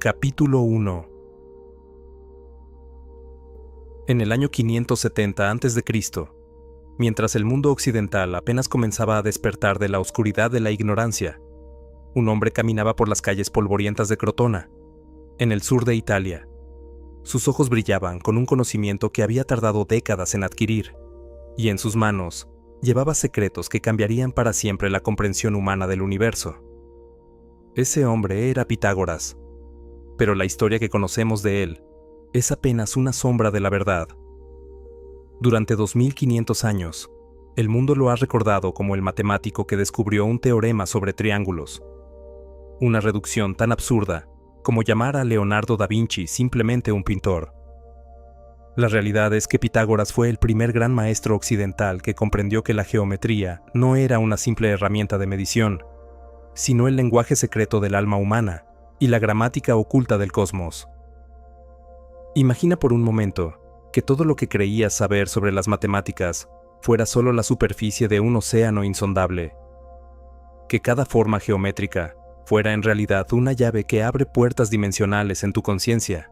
Capítulo 1. En el año 570 a.C., mientras el mundo occidental apenas comenzaba a despertar de la oscuridad de la ignorancia, un hombre caminaba por las calles polvorientas de Crotona, en el sur de Italia. Sus ojos brillaban con un conocimiento que había tardado décadas en adquirir, y en sus manos llevaba secretos que cambiarían para siempre la comprensión humana del universo. Ese hombre era Pitágoras, pero la historia que conocemos de él es apenas una sombra de la verdad. Durante 2500 años, el mundo lo ha recordado como el matemático que descubrió un teorema sobre triángulos, una reducción tan absurda como llamar a Leonardo da Vinci simplemente un pintor. La realidad es que Pitágoras fue el primer gran maestro occidental que comprendió que la geometría no era una simple herramienta de medición, sino el lenguaje secreto del alma humana y la gramática oculta del cosmos. Imagina por un momento que todo lo que creías saber sobre las matemáticas fuera solo la superficie de un océano insondable. Que cada forma geométrica fuera en realidad una llave que abre puertas dimensionales en tu conciencia.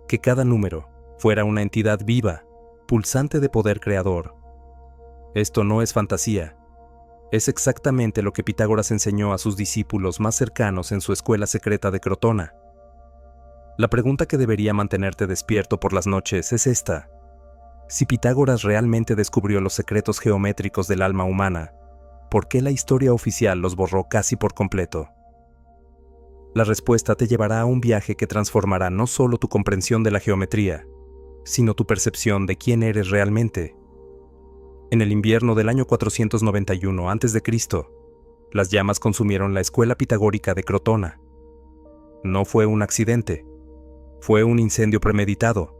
Que cada número fuera una entidad viva, pulsante de poder creador. Esto no es fantasía. Es exactamente lo que Pitágoras enseñó a sus discípulos más cercanos en su escuela secreta de Crotona. La pregunta que debería mantenerte despierto por las noches es esta: si Pitágoras realmente descubrió los secretos geométricos del alma humana, ¿por qué la historia oficial los borró casi por completo? La respuesta te llevará a un viaje que transformará no solo tu comprensión de la geometría, sino tu percepción de quién eres realmente. En el invierno del año 491 a.C., las llamas consumieron la escuela pitagórica de Crotona. No fue un accidente. Fue un incendio premeditado,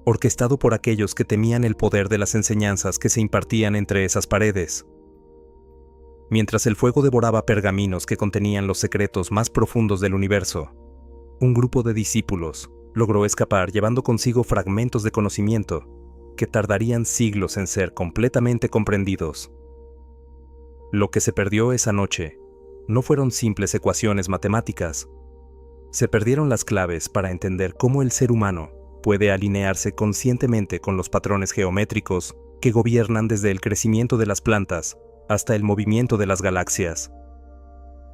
orquestado por aquellos que temían el poder de las enseñanzas que se impartían entre esas paredes. Mientras el fuego devoraba pergaminos que contenían los secretos más profundos del universo, un grupo de discípulos logró escapar llevando consigo fragmentos de conocimiento que tardarían siglos en ser completamente comprendidos. Lo que se perdió esa noche no fueron simples ecuaciones matemáticas. Se perdieron las claves para entender cómo el ser humano puede alinearse conscientemente con los patrones geométricos que gobiernan desde el crecimiento de las plantas hasta el movimiento de las galaxias.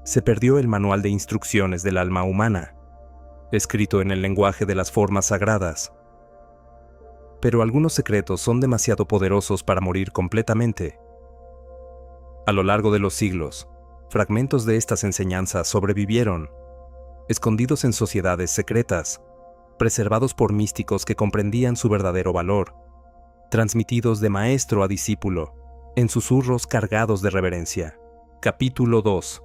Se perdió el manual de instrucciones del alma humana, escrito en el lenguaje de las formas sagradas. Pero algunos secretos son demasiado poderosos para morir completamente. A lo largo de los siglos, fragmentos de estas enseñanzas sobrevivieron, escondidos en sociedades secretas, preservados por místicos que comprendían su verdadero valor, transmitidos de maestro a discípulo, en susurros cargados de reverencia. Capítulo 2.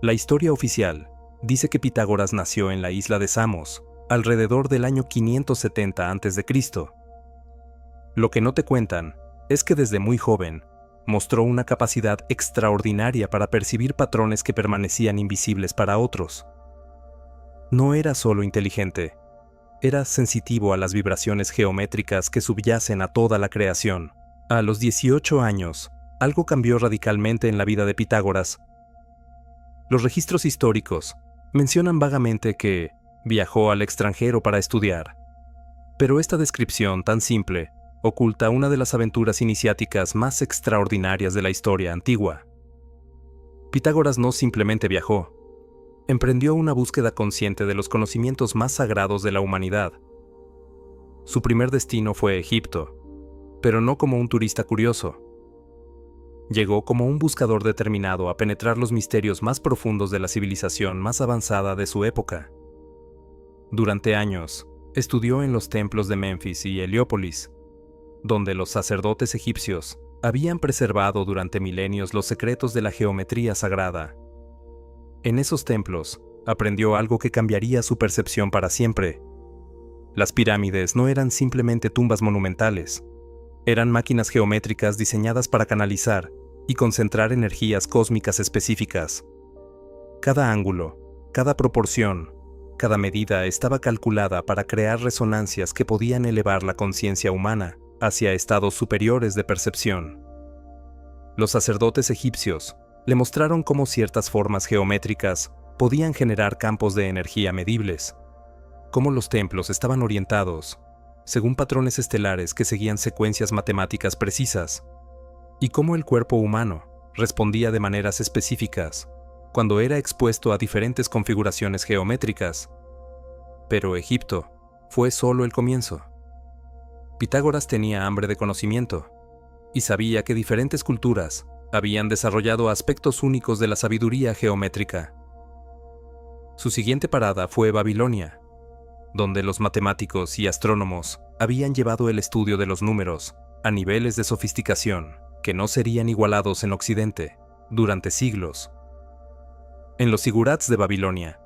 La historia oficial dice que Pitágoras nació en la isla de Samos, alrededor del año 570 a.C. Lo que no te cuentan es que desde muy joven mostró una capacidad extraordinaria para percibir patrones que permanecían invisibles para otros. No era solo inteligente, era sensitivo a las vibraciones geométricas que subyacen a toda la creación. A los 18 años, algo cambió radicalmente en la vida de Pitágoras. Los registros históricos mencionan vagamente que viajó al extranjero para estudiar, pero esta descripción tan simple oculta una de las aventuras iniciáticas más extraordinarias de la historia antigua. Pitágoras no simplemente viajó, emprendió una búsqueda consciente de los conocimientos más sagrados de la humanidad. Su primer destino fue Egipto, pero no como un turista curioso. Llegó como un buscador determinado a penetrar los misterios más profundos de la civilización más avanzada de su época. Durante años, estudió en los templos de Menfis y Heliópolis, donde los sacerdotes egipcios habían preservado durante milenios los secretos de la geometría sagrada. En esos templos, aprendió algo que cambiaría su percepción para siempre. Las pirámides no eran simplemente tumbas monumentales, eran máquinas geométricas diseñadas para canalizar y concentrar energías cósmicas específicas. Cada ángulo, cada proporción, cada medida estaba calculada para crear resonancias que podían elevar la conciencia humana hacia estados superiores de percepción. Los sacerdotes egipcios le mostraron cómo ciertas formas geométricas podían generar campos de energía medibles, cómo los templos estaban orientados según patrones estelares que seguían secuencias matemáticas precisas, y cómo el cuerpo humano respondía de maneras específicas cuando era expuesto a diferentes configuraciones geométricas. Pero Egipto fue solo el comienzo. Pitágoras tenía hambre de conocimiento y sabía que diferentes culturas habían desarrollado aspectos únicos de la sabiduría geométrica. Su siguiente parada fue Babilonia, donde los matemáticos y astrónomos habían llevado el estudio de los números a niveles de sofisticación que no serían igualados en Occidente durante siglos. En los zigurats de Babilonia,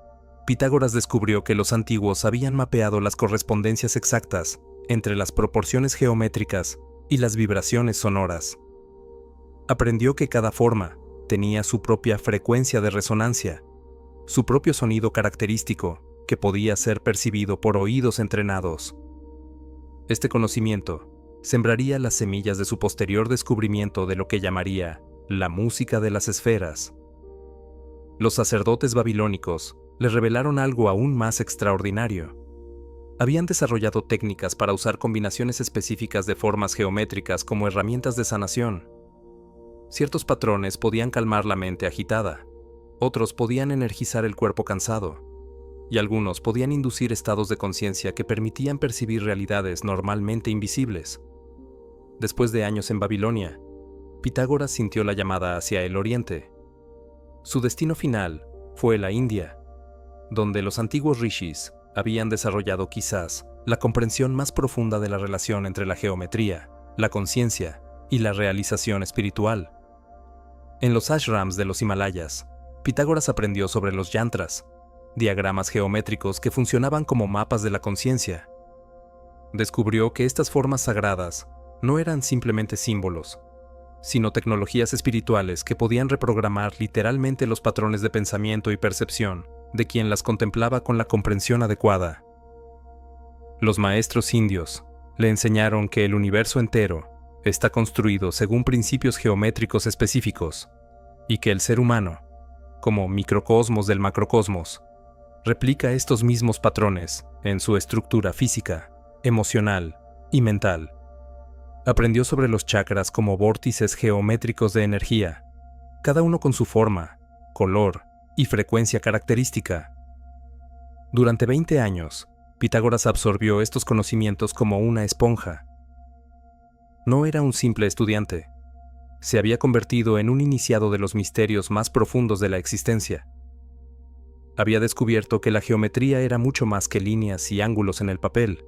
Pitágoras descubrió que los antiguos habían mapeado las correspondencias exactas entre las proporciones geométricas y las vibraciones sonoras. Aprendió que cada forma tenía su propia frecuencia de resonancia, su propio sonido característico que podía ser percibido por oídos entrenados. Este conocimiento sembraría las semillas de su posterior descubrimiento de lo que llamaría la música de las esferas. Los sacerdotes babilónicos le revelaron algo aún más extraordinario. Habían desarrollado técnicas para usar combinaciones específicas de formas geométricas como herramientas de sanación. Ciertos patrones podían calmar la mente agitada, otros podían energizar el cuerpo cansado, y algunos podían inducir estados de conciencia que permitían percibir realidades normalmente invisibles. Después de años en Babilonia, Pitágoras sintió la llamada hacia el oriente. Su destino final fue la India, donde los antiguos rishis habían desarrollado quizás la comprensión más profunda de la relación entre la geometría, la conciencia y la realización espiritual. En los ashrams de los Himalayas, Pitágoras aprendió sobre los yantras, diagramas geométricos que funcionaban como mapas de la conciencia. Descubrió que estas formas sagradas no eran simplemente símbolos, sino tecnologías espirituales que podían reprogramar literalmente los patrones de pensamiento y percepción de quien las contemplaba con la comprensión adecuada. Los maestros indios le enseñaron que el universo entero está construido según principios geométricos específicos y que el ser humano, como microcosmos del macrocosmos, replica estos mismos patrones en su estructura física, emocional y mental. Aprendió sobre los chakras como vórtices geométricos de energía, cada uno con su forma, color y frecuencia característica. Durante 20 años, Pitágoras absorbió estos conocimientos como una esponja. No era un simple estudiante. Se había convertido en un iniciado de los misterios más profundos de la existencia. Había descubierto que la geometría era mucho más que líneas y ángulos en el papel.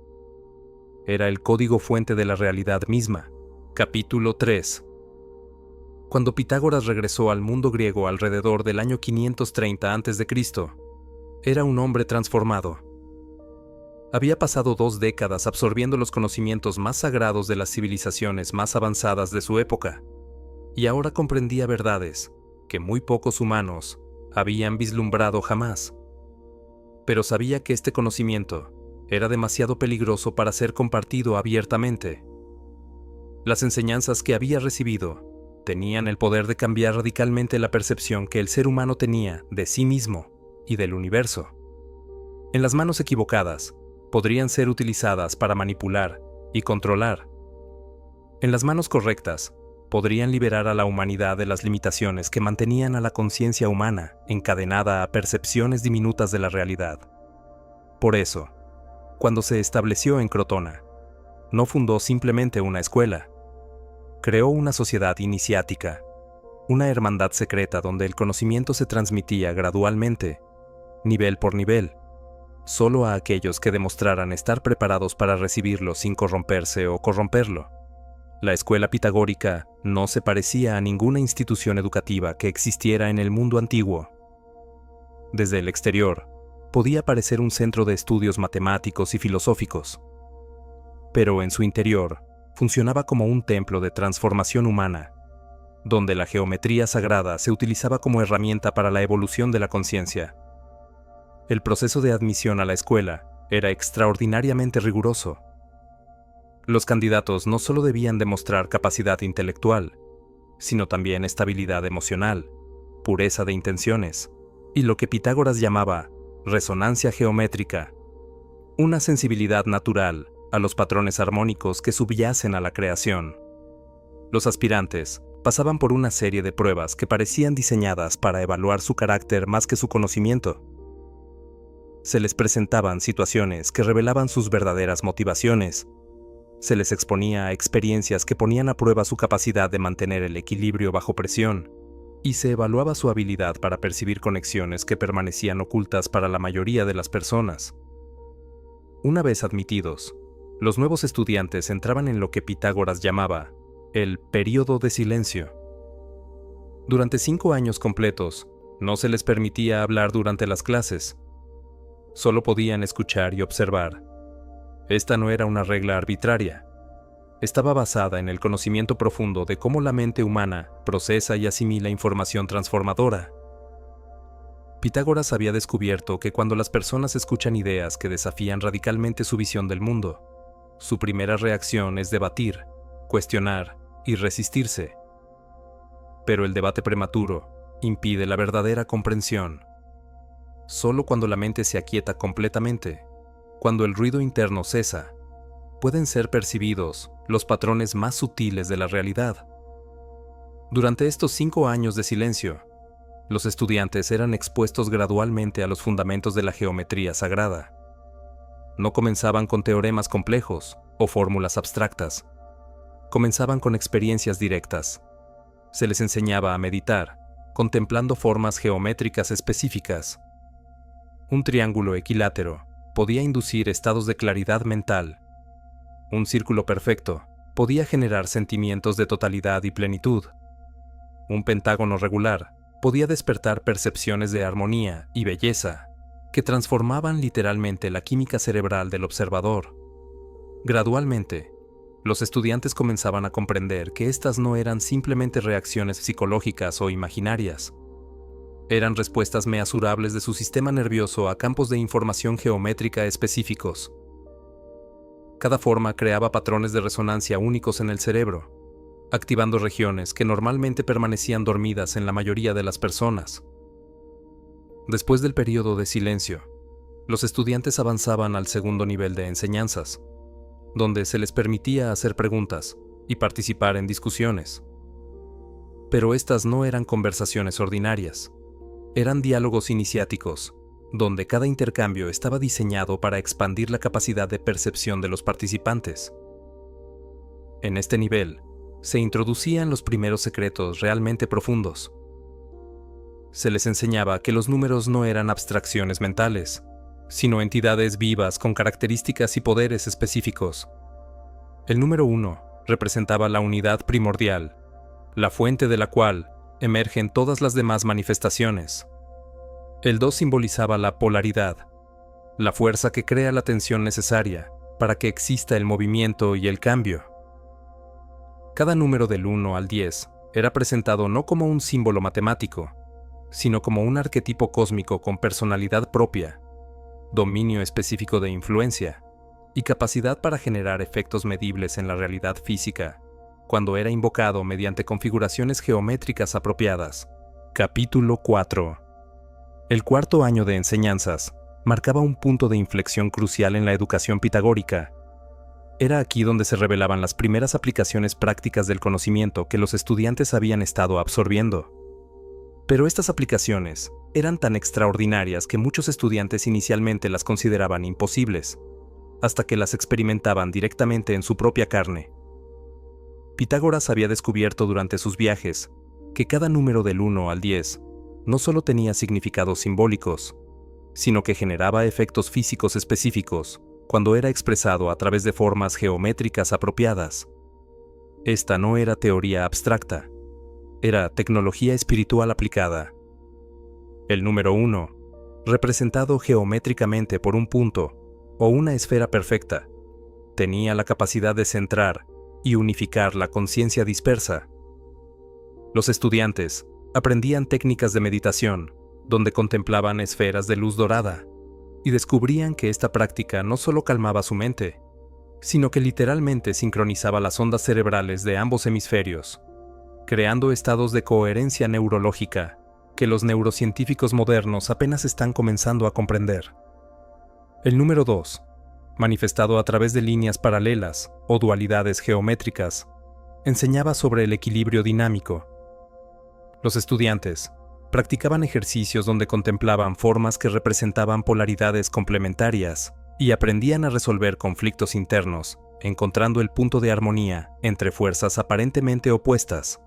Era el código fuente de la realidad misma. Capítulo 3. Cuando Pitágoras regresó al mundo griego alrededor del año 530 a.C., era un hombre transformado. Había pasado 2 décadas absorbiendo los conocimientos más sagrados de las civilizaciones más avanzadas de su época, y ahora comprendía verdades que muy pocos humanos habían vislumbrado jamás. Pero sabía que este conocimiento era demasiado peligroso para ser compartido abiertamente. Las enseñanzas que había recibido tenían el poder de cambiar radicalmente la percepción que el ser humano tenía de sí mismo y del universo. En las manos equivocadas, podrían ser utilizadas para manipular y controlar. En las manos correctas, podrían liberar a la humanidad de las limitaciones que mantenían a la conciencia humana encadenada a percepciones diminutas de la realidad. Por eso, cuando se estableció en Crotona, no fundó simplemente una escuela. Creó una sociedad iniciática, una hermandad secreta donde el conocimiento se transmitía gradualmente, nivel por nivel, solo a aquellos que demostraran estar preparados para recibirlo sin corromperse o corromperlo. La escuela pitagórica no se parecía a ninguna institución educativa que existiera en el mundo antiguo. Desde el exterior, podía parecer un centro de estudios matemáticos y filosóficos, pero en su interior funcionaba como un templo de transformación humana, donde la geometría sagrada se utilizaba como herramienta para la evolución de la conciencia. El proceso de admisión a la escuela era extraordinariamente riguroso. Los candidatos no solo debían demostrar capacidad intelectual, sino también estabilidad emocional, pureza de intenciones y lo que Pitágoras llamaba resonancia geométrica, una sensibilidad natural a los patrones armónicos que subyacen a la creación. Los aspirantes pasaban por una serie de pruebas que parecían diseñadas para evaluar su carácter más que su conocimiento. Se les presentaban situaciones que revelaban sus verdaderas motivaciones. Se les exponía a experiencias que ponían a prueba su capacidad de mantener el equilibrio bajo presión, y se evaluaba su habilidad para percibir conexiones que permanecían ocultas para la mayoría de las personas. Una vez admitidos, los nuevos estudiantes entraban en lo que Pitágoras llamaba el período de silencio. Durante 5 años completos, no se les permitía hablar durante las clases. Solo podían escuchar y observar. Esta no era una regla arbitraria. Estaba basada en el conocimiento profundo de cómo la mente humana procesa y asimila información transformadora. Pitágoras había descubierto que cuando las personas escuchan ideas que desafían radicalmente su visión del mundo, su primera reacción es debatir, cuestionar y resistirse. Pero el debate prematuro impide la verdadera comprensión. Solo cuando la mente se aquieta completamente, cuando el ruido interno cesa, pueden ser percibidos los patrones más sutiles de la realidad. Durante estos 5 años de silencio, los estudiantes eran expuestos gradualmente a los fundamentos de la geometría sagrada. No comenzaban con teoremas complejos o fórmulas abstractas. Comenzaban con experiencias directas. Se les enseñaba a meditar, contemplando formas geométricas específicas. Un triángulo equilátero podía inducir estados de claridad mental. Un círculo perfecto podía generar sentimientos de totalidad y plenitud. Un pentágono regular podía despertar percepciones de armonía y belleza que transformaban literalmente la química cerebral del observador. Gradualmente, los estudiantes comenzaban a comprender que estas no eran simplemente reacciones psicológicas o imaginarias. Eran respuestas mesurables de su sistema nervioso a campos de información geométrica específicos. Cada forma creaba patrones de resonancia únicos en el cerebro, activando regiones que normalmente permanecían dormidas en la mayoría de las personas. Después del periodo de silencio, los estudiantes avanzaban al segundo nivel de enseñanzas, donde se les permitía hacer preguntas y participar en discusiones. Pero estas no eran conversaciones ordinarias. Eran diálogos iniciáticos, donde cada intercambio estaba diseñado para expandir la capacidad de percepción de los participantes. En este nivel, se introducían los primeros secretos realmente profundos. Se les enseñaba que los números no eran abstracciones mentales, sino entidades vivas con características y poderes específicos. El número 1 representaba la unidad primordial, la fuente de la cual emergen todas las demás manifestaciones. El 2 simbolizaba la polaridad, la fuerza que crea la tensión necesaria para que exista el movimiento y el cambio. Cada número del 1 al 10 era presentado no como un símbolo matemático, sino como un arquetipo cósmico con personalidad propia, dominio específico de influencia y capacidad para generar efectos medibles en la realidad física, cuando era invocado mediante configuraciones geométricas apropiadas. Capítulo 4. El cuarto año de enseñanzas marcaba un punto de inflexión crucial en la educación pitagórica. Era aquí donde se revelaban las primeras aplicaciones prácticas del conocimiento que los estudiantes habían estado absorbiendo. Pero estas aplicaciones eran tan extraordinarias que muchos estudiantes inicialmente las consideraban imposibles, hasta que las experimentaban directamente en su propia carne. Pitágoras había descubierto durante sus viajes que cada número del 1 al 10 no solo tenía significados simbólicos, sino que generaba efectos físicos específicos cuando era expresado a través de formas geométricas apropiadas. Esta no era teoría abstracta, era tecnología espiritual aplicada. El número 1, representado geométricamente por un punto o una esfera perfecta, tenía la capacidad de centrar y unificar la conciencia dispersa. Los estudiantes aprendían técnicas de meditación, donde contemplaban esferas de luz dorada, y descubrían que esta práctica no solo calmaba su mente, sino que literalmente sincronizaba las ondas cerebrales de ambos hemisferios, creando estados de coherencia neurológica que los neurocientíficos modernos apenas están comenzando a comprender. El número 2, manifestado a través de líneas paralelas o dualidades geométricas, enseñaba sobre el equilibrio dinámico. Los estudiantes practicaban ejercicios donde contemplaban formas que representaban polaridades complementarias y aprendían a resolver conflictos internos, encontrando el punto de armonía entre fuerzas aparentemente opuestas.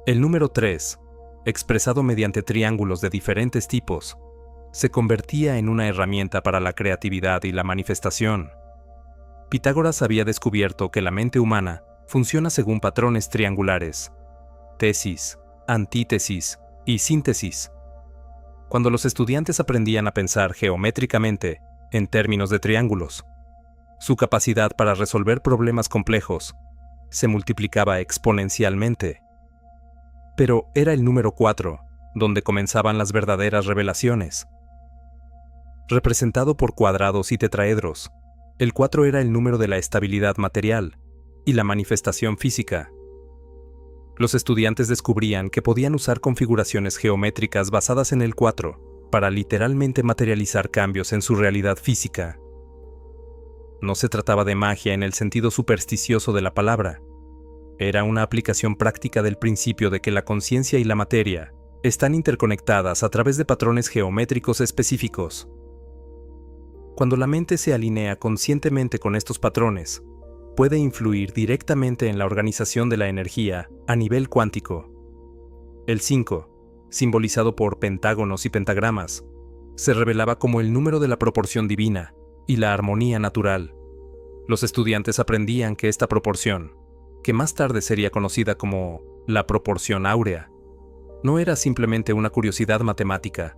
El número 3, expresado mediante triángulos de diferentes tipos, se convertía en una herramienta para la creatividad y la manifestación. Pitágoras había descubierto que la mente humana funciona según patrones triangulares: tesis, antítesis y síntesis. Cuando los estudiantes aprendían a pensar geométricamente en términos de triángulos, su capacidad para resolver problemas complejos se multiplicaba exponencialmente. Pero era el número 4 donde comenzaban las verdaderas revelaciones. Representado por cuadrados y tetraedros, el 4 era el número de la estabilidad material y la manifestación física. Los estudiantes descubrían que podían usar configuraciones geométricas basadas en el 4 para literalmente materializar cambios en su realidad física. No se trataba de magia en el sentido supersticioso de la palabra. Era una aplicación práctica del principio de que la conciencia y la materia están interconectadas a través de patrones geométricos específicos. Cuando la mente se alinea conscientemente con estos patrones, puede influir directamente en la organización de la energía a nivel cuántico. El 5, simbolizado por pentágonos y pentagramas, se revelaba como el número de la proporción divina y la armonía natural. Los estudiantes aprendían que esta proporción, que más tarde sería conocida como la proporción áurea, no era simplemente una curiosidad matemática,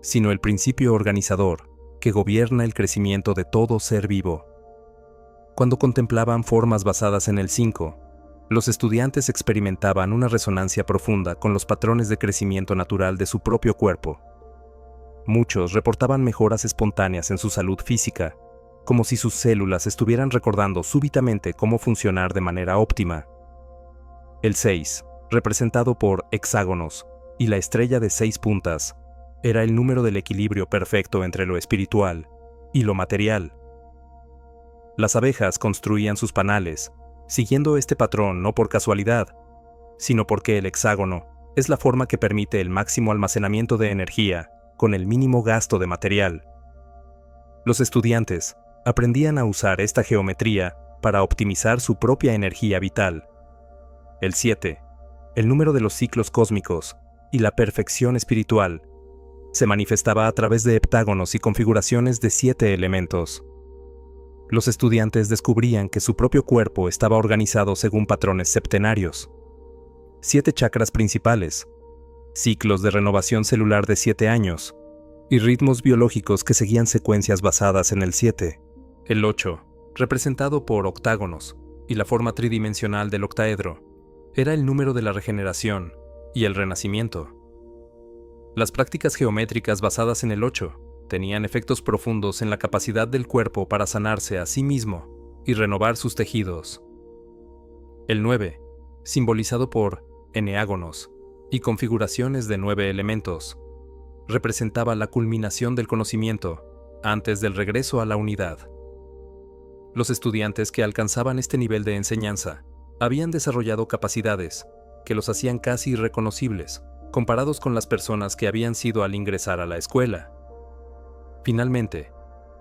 sino el principio organizador que gobierna el crecimiento de todo ser vivo. Cuando contemplaban formas basadas en el 5, los estudiantes experimentaban una resonancia profunda con los patrones de crecimiento natural de su propio cuerpo. Muchos reportaban mejoras espontáneas en su salud física, como si sus células estuvieran recordando súbitamente cómo funcionar de manera óptima. El 6, representado por hexágonos y la estrella de 6 puntas, era el número del equilibrio perfecto entre lo espiritual y lo material. Las abejas construían sus panales, siguiendo este patrón no por casualidad, sino porque el hexágono es la forma que permite el máximo almacenamiento de energía con el mínimo gasto de material. Los estudiantes aprendían a usar esta geometría para optimizar su propia energía vital. El 7, el número de los ciclos cósmicos y la perfección espiritual, se manifestaba a través de heptágonos y configuraciones de 7 elementos. Los estudiantes descubrían que su propio cuerpo estaba organizado según patrones septenarios. 7 chakras principales, ciclos de renovación celular de 7 años, y ritmos biológicos que seguían secuencias basadas en el 7. El 8, representado por octágonos y la forma tridimensional del octaedro, era el número de la regeneración y el renacimiento. Las prácticas geométricas basadas en el 8 tenían efectos profundos en la capacidad del cuerpo para sanarse a sí mismo y renovar sus tejidos. El 9, simbolizado por eneágonos y configuraciones de 9 elementos, representaba la culminación del conocimiento antes del regreso a la unidad. Los estudiantes que alcanzaban este nivel de enseñanza habían desarrollado capacidades que los hacían casi irreconocibles comparados con las personas que habían sido al ingresar a la escuela. Finalmente,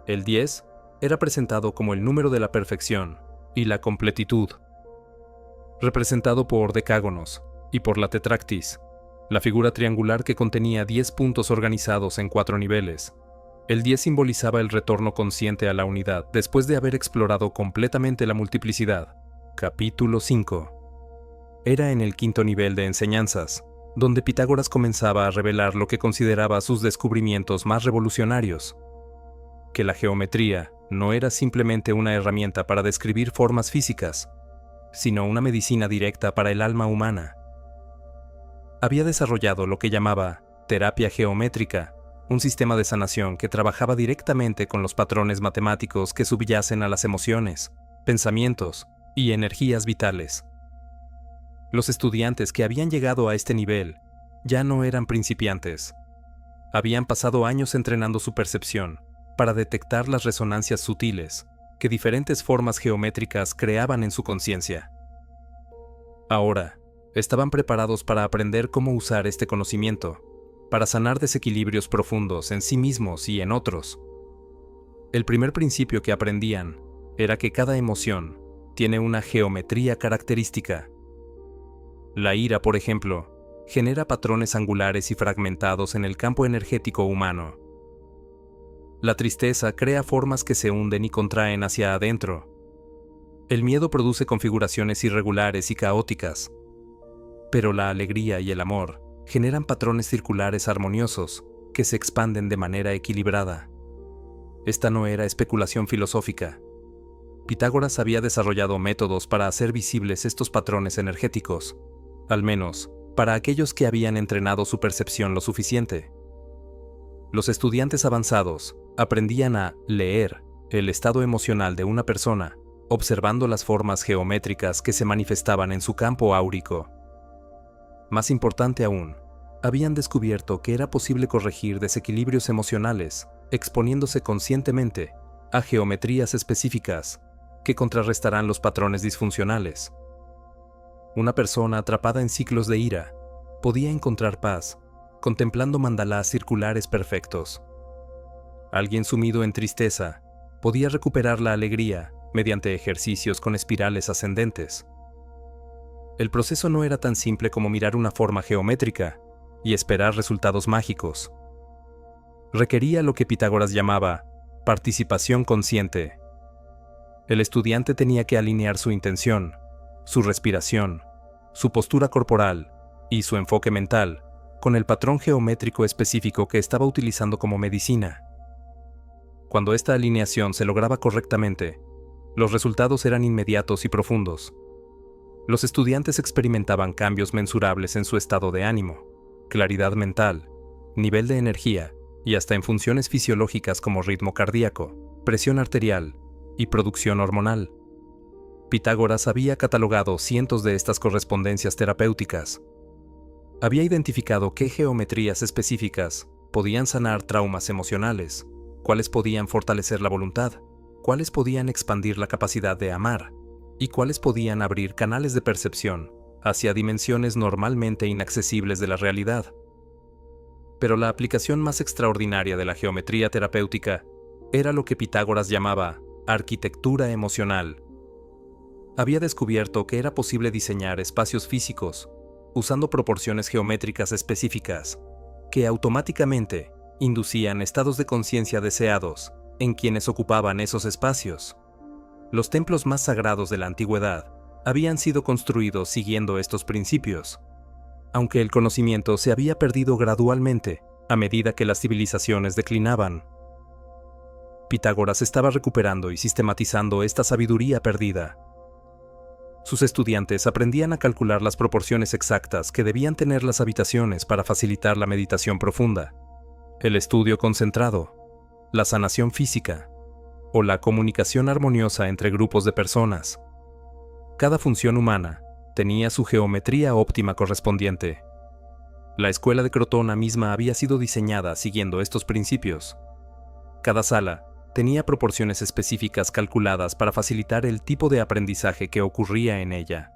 el 10 era presentado como el número de la perfección y la completitud, representado por decágonos y por la tetractis, la figura triangular que contenía 10 puntos organizados en 4 niveles. El 10 simbolizaba el retorno consciente a la unidad después de haber explorado completamente la multiplicidad. Capítulo 5. Era en el 5º nivel de enseñanzas, donde Pitágoras comenzaba a revelar lo que consideraba sus descubrimientos más revolucionarios: que la geometría no era simplemente una herramienta para describir formas físicas, sino una medicina directa para el alma humana. Había desarrollado lo que llamaba terapia geométrica, un sistema de sanación que trabajaba directamente con los patrones matemáticos que subyacen a las emociones, pensamientos y energías vitales. Los estudiantes que habían llegado a este nivel ya no eran principiantes. Habían pasado años entrenando su percepción para detectar las resonancias sutiles que diferentes formas geométricas creaban en su conciencia. Ahora, estaban preparados para aprender cómo usar este conocimiento para sanar desequilibrios profundos en sí mismos y en otros. El primer principio que aprendían era que cada emoción tiene una geometría característica. La ira, por ejemplo, genera patrones angulares y fragmentados en el campo energético humano. La tristeza crea formas que se hunden y contraen hacia adentro. El miedo produce configuraciones irregulares y caóticas. Pero la alegría y el amor generan patrones circulares armoniosos que se expanden de manera equilibrada. Esta no era especulación filosófica. Pitágoras había desarrollado métodos para hacer visibles estos patrones energéticos, al menos para aquellos que habían entrenado su percepción lo suficiente. Los estudiantes avanzados aprendían a leer el estado emocional de una persona, observando las formas geométricas que se manifestaban en su campo áurico. Más importante aún, habían descubierto que era posible corregir desequilibrios emocionales, exponiéndose conscientemente a geometrías específicas que contrarrestarán los patrones disfuncionales. Una persona atrapada en ciclos de ira podía encontrar paz contemplando mandalás circulares perfectos. Alguien sumido en tristeza podía recuperar la alegría mediante ejercicios con espirales ascendentes. El proceso no era tan simple como mirar una forma geométrica y esperar resultados mágicos. Requería lo que Pitágoras llamaba participación consciente. El estudiante tenía que alinear su intención, su respiración, su postura corporal y su enfoque mental con el patrón geométrico específico que estaba utilizando como medicina. Cuando esta alineación se lograba correctamente, los resultados eran inmediatos y profundos. Los estudiantes experimentaban cambios mensurables en su estado de ánimo, claridad mental, nivel de energía y hasta en funciones fisiológicas como ritmo cardíaco, presión arterial y producción hormonal. Pitágoras había catalogado cientos de estas correspondencias terapéuticas. Había identificado qué geometrías específicas podían sanar traumas emocionales, cuáles podían fortalecer la voluntad, cuáles podían expandir la capacidad de amar y cuáles podían abrir canales de percepción hacia dimensiones normalmente inaccesibles de la realidad. Pero la aplicación más extraordinaria de la geometría terapéutica era lo que Pitágoras llamaba arquitectura emocional. Había descubierto que era posible diseñar espacios físicos usando proporciones geométricas específicas que automáticamente inducían estados de conciencia deseados en quienes ocupaban esos espacios. Los templos más sagrados de la antigüedad habían sido construidos siguiendo estos principios, aunque el conocimiento se había perdido gradualmente a medida que las civilizaciones declinaban. Pitágoras estaba recuperando y sistematizando esta sabiduría perdida. Sus estudiantes aprendían a calcular las proporciones exactas que debían tener las habitaciones para facilitar la meditación profunda, el estudio concentrado, la sanación física o la comunicación armoniosa entre grupos de personas. Cada función humana tenía su geometría óptima correspondiente. La escuela de Crotona misma había sido diseñada siguiendo estos principios. Cada sala tenía proporciones específicas calculadas para facilitar el tipo de aprendizaje que ocurría en ella.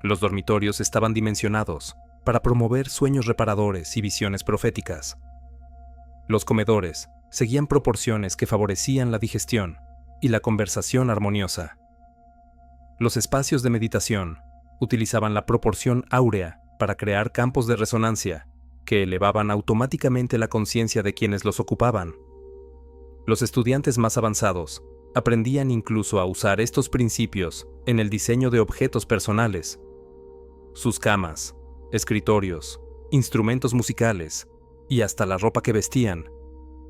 Los dormitorios estaban dimensionados para promover sueños reparadores y visiones proféticas. Los comedores seguían proporciones que favorecían la digestión y la conversación armoniosa. Los espacios de meditación utilizaban la proporción áurea para crear campos de resonancia que elevaban automáticamente la conciencia de quienes los ocupaban. Los estudiantes más avanzados aprendían incluso a usar estos principios en el diseño de objetos personales. Sus camas, escritorios, instrumentos musicales y hasta la ropa que vestían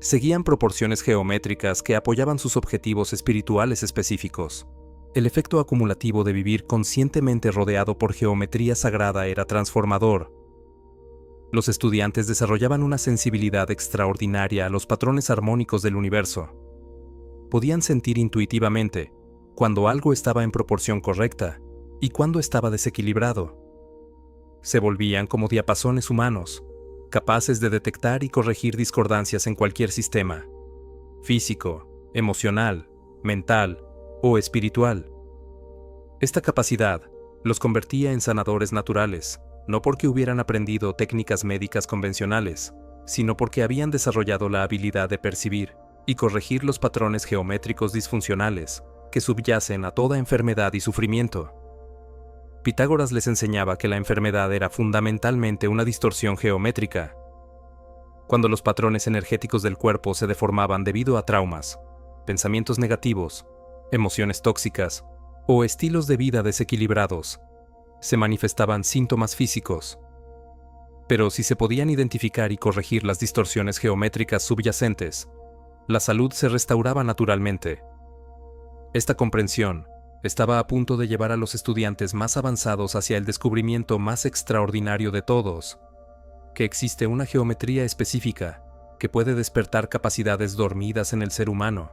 seguían proporciones geométricas que apoyaban sus objetivos espirituales específicos. El efecto acumulativo de vivir conscientemente rodeado por geometría sagrada era transformador. Los estudiantes desarrollaban una sensibilidad extraordinaria a los patrones armónicos del universo. Podían sentir intuitivamente cuando algo estaba en proporción correcta y cuando estaba desequilibrado. se volvían como diapasones humanos, capaces de detectar y corregir discordancias en cualquier sistema, físico, emocional, mental o espiritual. Esta capacidad los convertía en sanadores naturales, no porque hubieran aprendido técnicas médicas convencionales, sino porque habían desarrollado la habilidad de percibir y corregir los patrones geométricos disfuncionales que subyacen a toda enfermedad y sufrimiento. Pitágoras les enseñaba que la enfermedad era fundamentalmente una distorsión geométrica. Cuando los patrones energéticos del cuerpo se deformaban debido a traumas, pensamientos negativos, emociones tóxicas o estilos de vida desequilibrados, se manifestaban síntomas físicos. Pero si se podían identificar y corregir las distorsiones geométricas subyacentes, la salud se restauraba naturalmente. Esta comprensión estaba a punto de llevar a los estudiantes más avanzados hacia el descubrimiento más extraordinario de todos, que existe una geometría específica que puede despertar capacidades dormidas en el ser humano,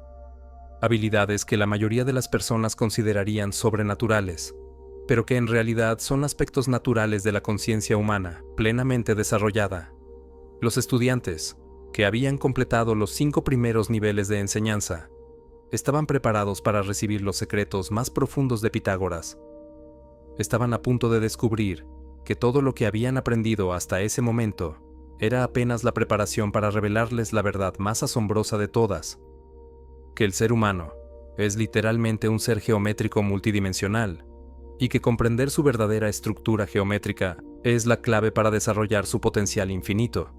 habilidades que la mayoría de las personas considerarían sobrenaturales, pero que en realidad son aspectos naturales de la conciencia humana plenamente desarrollada. Los estudiantes, que habían completado los 5 primeros niveles de enseñanza, estaban preparados para recibir los secretos más profundos de Pitágoras. Estaban a punto de descubrir que todo lo que habían aprendido hasta ese momento era apenas la preparación para revelarles la verdad más asombrosa de todas, que el ser humano es literalmente un ser geométrico multidimensional, y que comprender su verdadera estructura geométrica es la clave para desarrollar su potencial infinito.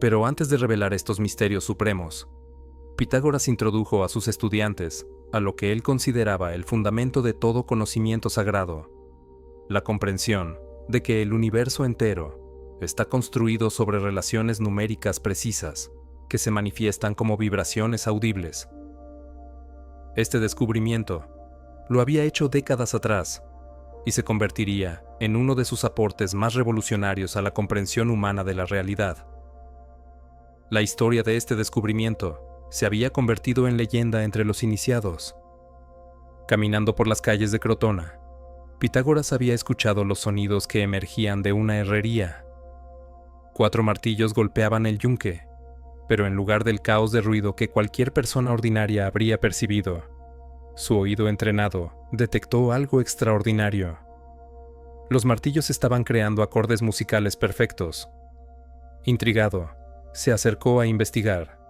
Pero antes de revelar estos misterios supremos, Pitágoras introdujo a sus estudiantes a lo que él consideraba el fundamento de todo conocimiento sagrado: la comprensión de que el universo entero está construido sobre relaciones numéricas precisas que se manifiestan como vibraciones audibles. Este descubrimiento lo había hecho décadas atrás y se convertiría en uno de sus aportes más revolucionarios a la comprensión humana de la realidad. La historia de este descubrimiento se había convertido en leyenda entre los iniciados. Caminando por las calles de Crotona, Pitágoras había escuchado los sonidos que emergían de una herrería. 4 martillos golpeaban el yunque, pero en lugar del caos de ruido que cualquier persona ordinaria habría percibido, su oído entrenado detectó algo extraordinario. Los martillos estaban creando acordes musicales perfectos. Intrigado, se acercó a investigar.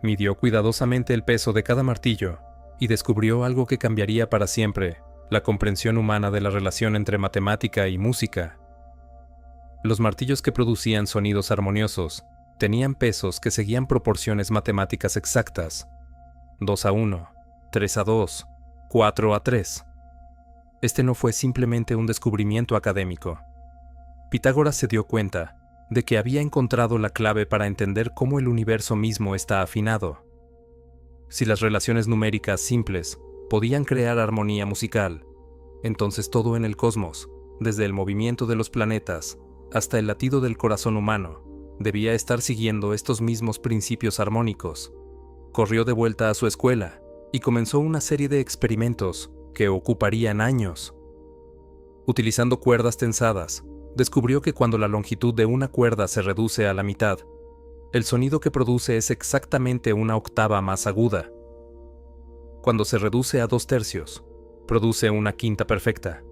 Midió cuidadosamente el peso de cada martillo y descubrió algo que cambiaría para siempre la comprensión humana de la relación entre matemática y música. Los martillos que producían sonidos armoniosos tenían pesos que seguían proporciones matemáticas exactas: 2:1, 3:2, 4:3. Este no fue simplemente un descubrimiento académico. Pitágoras se dio cuenta de que había encontrado la clave para entender cómo el universo mismo está afinado. Si las relaciones numéricas simples podían crear armonía musical, entonces todo en el cosmos, desde el movimiento de los planetas hasta el latido del corazón humano, debía estar siguiendo estos mismos principios armónicos. Corrió de vuelta a su escuela y comenzó una serie de experimentos que ocuparían años. Utilizando cuerdas tensadas, descubrió que cuando la longitud de una cuerda se reduce a la mitad, el sonido que produce es exactamente una octava más aguda. Cuando se reduce a 2/3, produce una quinta perfecta.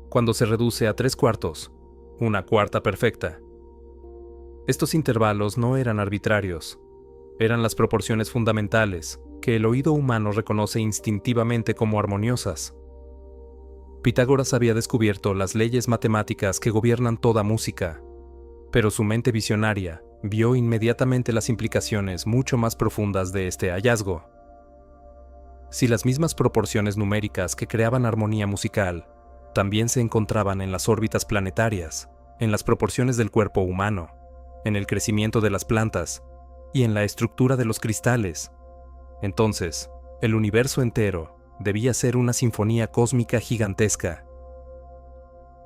Cuando se reduce a 3/4, una cuarta perfecta. Estos intervalos no eran arbitrarios, eran las proporciones fundamentales que el oído humano reconoce instintivamente como armoniosas. Pitágoras había descubierto las leyes matemáticas que gobiernan toda música, pero su mente visionaria vio inmediatamente las implicaciones mucho más profundas de este hallazgo. Si las mismas proporciones numéricas que creaban armonía musical también se encontraban en las órbitas planetarias, en las proporciones del cuerpo humano, en el crecimiento de las plantas y en la estructura de los cristales, entonces el universo entero debía ser una sinfonía cósmica gigantesca.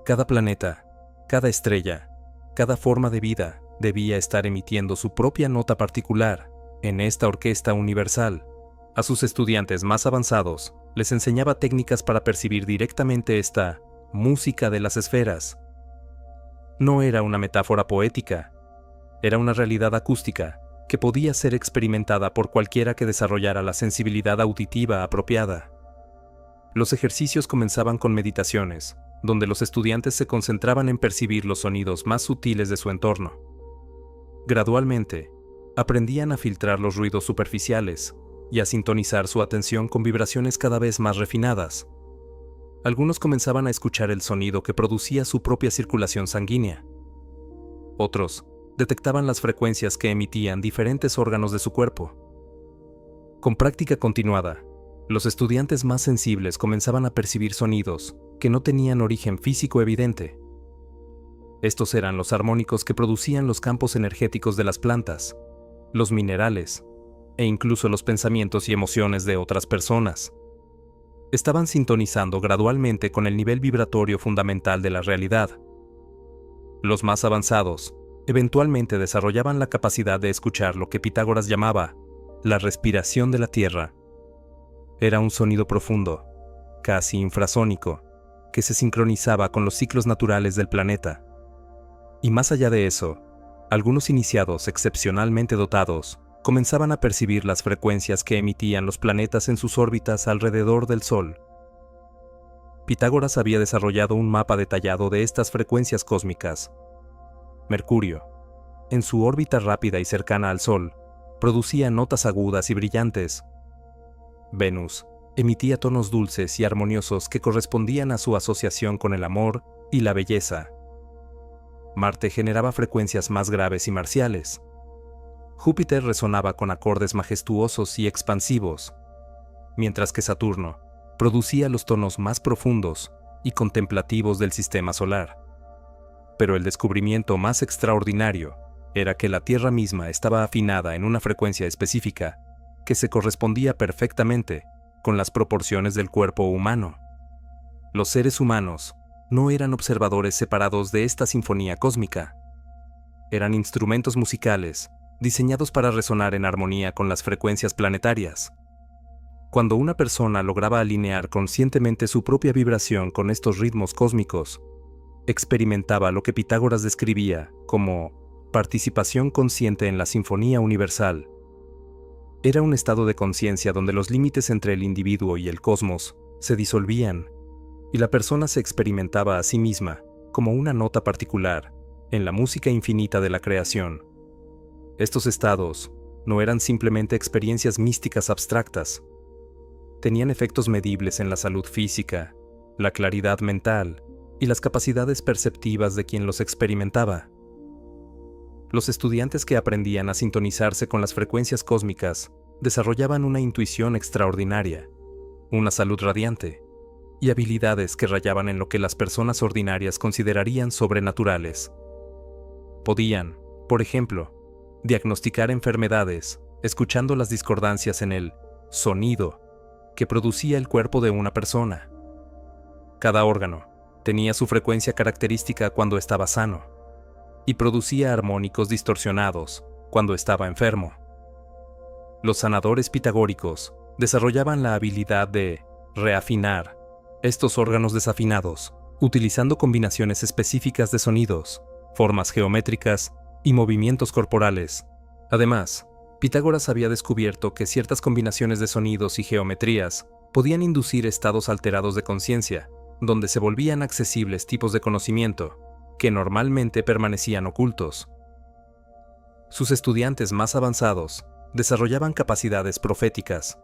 Cada planeta, cada estrella, cada forma de vida debía estar emitiendo su propia nota particular en esta orquesta universal. A sus estudiantes más avanzados les enseñaba técnicas para percibir directamente esta música de las esferas. no era una metáfora poética, era una realidad acústica que podía ser experimentada por cualquiera que desarrollara la sensibilidad auditiva apropiada. Los ejercicios comenzaban con meditaciones, donde los estudiantes se concentraban en percibir los sonidos más sutiles de su entorno. Gradualmente, aprendían a filtrar los ruidos superficiales y a sintonizar su atención con vibraciones cada vez más refinadas. Algunos comenzaban a escuchar el sonido que producía su propia circulación sanguínea. Otros detectaban las frecuencias que emitían diferentes órganos de su cuerpo. Con práctica continuada, los estudiantes más sensibles comenzaban a percibir sonidos que no tenían origen físico evidente. Estos eran los armónicos que producían los campos energéticos de las plantas, los minerales e incluso los pensamientos y emociones de otras personas. Estaban sintonizando gradualmente con el nivel vibratorio fundamental de la realidad. Los más avanzados eventualmente desarrollaban la capacidad de escuchar lo que Pitágoras llamaba la respiración de la Tierra. Era un sonido profundo, casi infrasónico, que se sincronizaba con los ciclos naturales del planeta. Y más allá de eso, algunos iniciados excepcionalmente dotados comenzaban a percibir las frecuencias que emitían los planetas en sus órbitas alrededor del Sol. Pitágoras había desarrollado un mapa detallado de estas frecuencias cósmicas. Mercurio, en su órbita rápida y cercana al Sol, producía notas agudas y brillantes. Venus emitía tonos dulces y armoniosos que correspondían a su asociación con el amor y la belleza. Marte generaba frecuencias más graves y marciales. Júpiter resonaba con acordes majestuosos y expansivos, mientras que Saturno producía los tonos más profundos y contemplativos del sistema solar. Pero el descubrimiento más extraordinario era que la Tierra misma estaba afinada en una frecuencia específica que se correspondía perfectamente con las proporciones del cuerpo humano. Los seres humanos no eran observadores separados de esta sinfonía cósmica. Eran instrumentos musicales diseñados para resonar en armonía con las frecuencias planetarias. Cuando una persona lograba alinear conscientemente su propia vibración con estos ritmos cósmicos, experimentaba lo que Pitágoras describía como participación consciente en la sinfonía universal. Era un estado de conciencia donde los límites entre el individuo y el cosmos se disolvían, y la persona se experimentaba a sí misma como una nota particular en la música infinita de la creación. Estos estados no eran simplemente experiencias místicas abstractas. Tenían efectos medibles en la salud física, la claridad mental y las capacidades perceptivas de quien los experimentaba. Los estudiantes que aprendían a sintonizarse con las frecuencias cósmicas desarrollaban una intuición extraordinaria, una salud radiante y habilidades que rayaban en lo que las personas ordinarias considerarían sobrenaturales. Podían, por ejemplo, diagnosticar enfermedades escuchando las discordancias en el sonido que producía el cuerpo de una persona. Cada órgano tenía su frecuencia característica cuando estaba sano y producía armónicos distorsionados cuando estaba enfermo. Los sanadores pitagóricos desarrollaban la habilidad de reafinar estos órganos desafinados, utilizando combinaciones específicas de sonidos, formas geométricas y movimientos corporales. Además, Pitágoras había descubierto que ciertas combinaciones de sonidos y geometrías podían inducir estados alterados de conciencia, donde se volvían accesibles tipos de conocimiento que normalmente permanecían ocultos. Sus estudiantes más avanzados desarrollaban capacidades proféticas,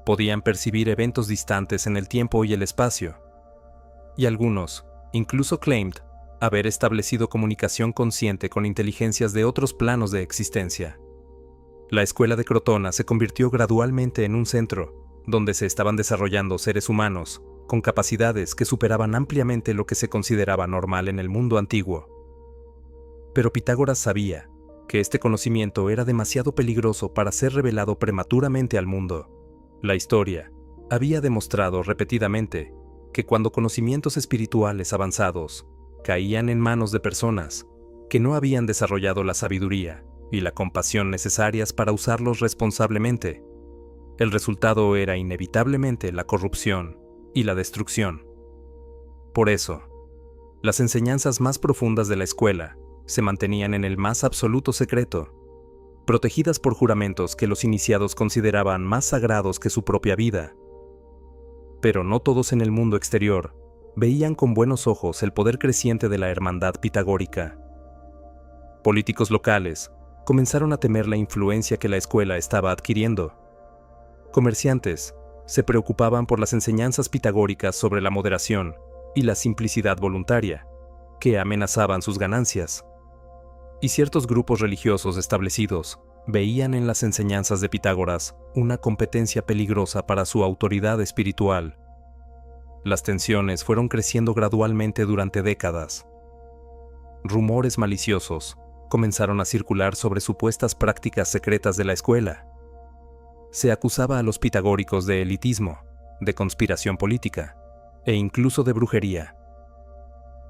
podían percibir eventos distantes en el tiempo y el espacio, y algunos incluso claimed haber establecido comunicación consciente con inteligencias de otros planos de existencia. La escuela de Crotona se convirtió gradualmente en un centro donde se estaban desarrollando seres humanos con capacidades que superaban ampliamente lo que se consideraba normal en el mundo antiguo. Pero Pitágoras sabía que este conocimiento era demasiado peligroso para ser revelado prematuramente al mundo. La historia había demostrado repetidamente que cuando conocimientos espirituales avanzados caían en manos de personas que no habían desarrollado la sabiduría y la compasión necesarias para usarlos responsablemente, el resultado era inevitablemente la corrupción y la destrucción. Por eso, Las enseñanzas más profundas de la escuela se mantenían en el más absoluto secreto, protegidas por juramentos que los iniciados consideraban más sagrados que su propia vida. Pero no todos en el mundo exterior veían con buenos ojos el poder creciente de la hermandad pitagórica. Políticos locales comenzaron a temer la influencia que la escuela estaba adquiriendo. Comerciantes se preocupaban por las enseñanzas pitagóricas sobre la moderación y la simplicidad voluntaria, que amenazaban sus ganancias. Y ciertos grupos religiosos establecidos veían en las enseñanzas de Pitágoras una competencia peligrosa para su autoridad espiritual. Las tensiones fueron creciendo gradualmente durante décadas. Rumores maliciosos comenzaron a circular sobre supuestas prácticas secretas de la escuela. Se acusaba a los pitagóricos de elitismo, de conspiración política e incluso de brujería.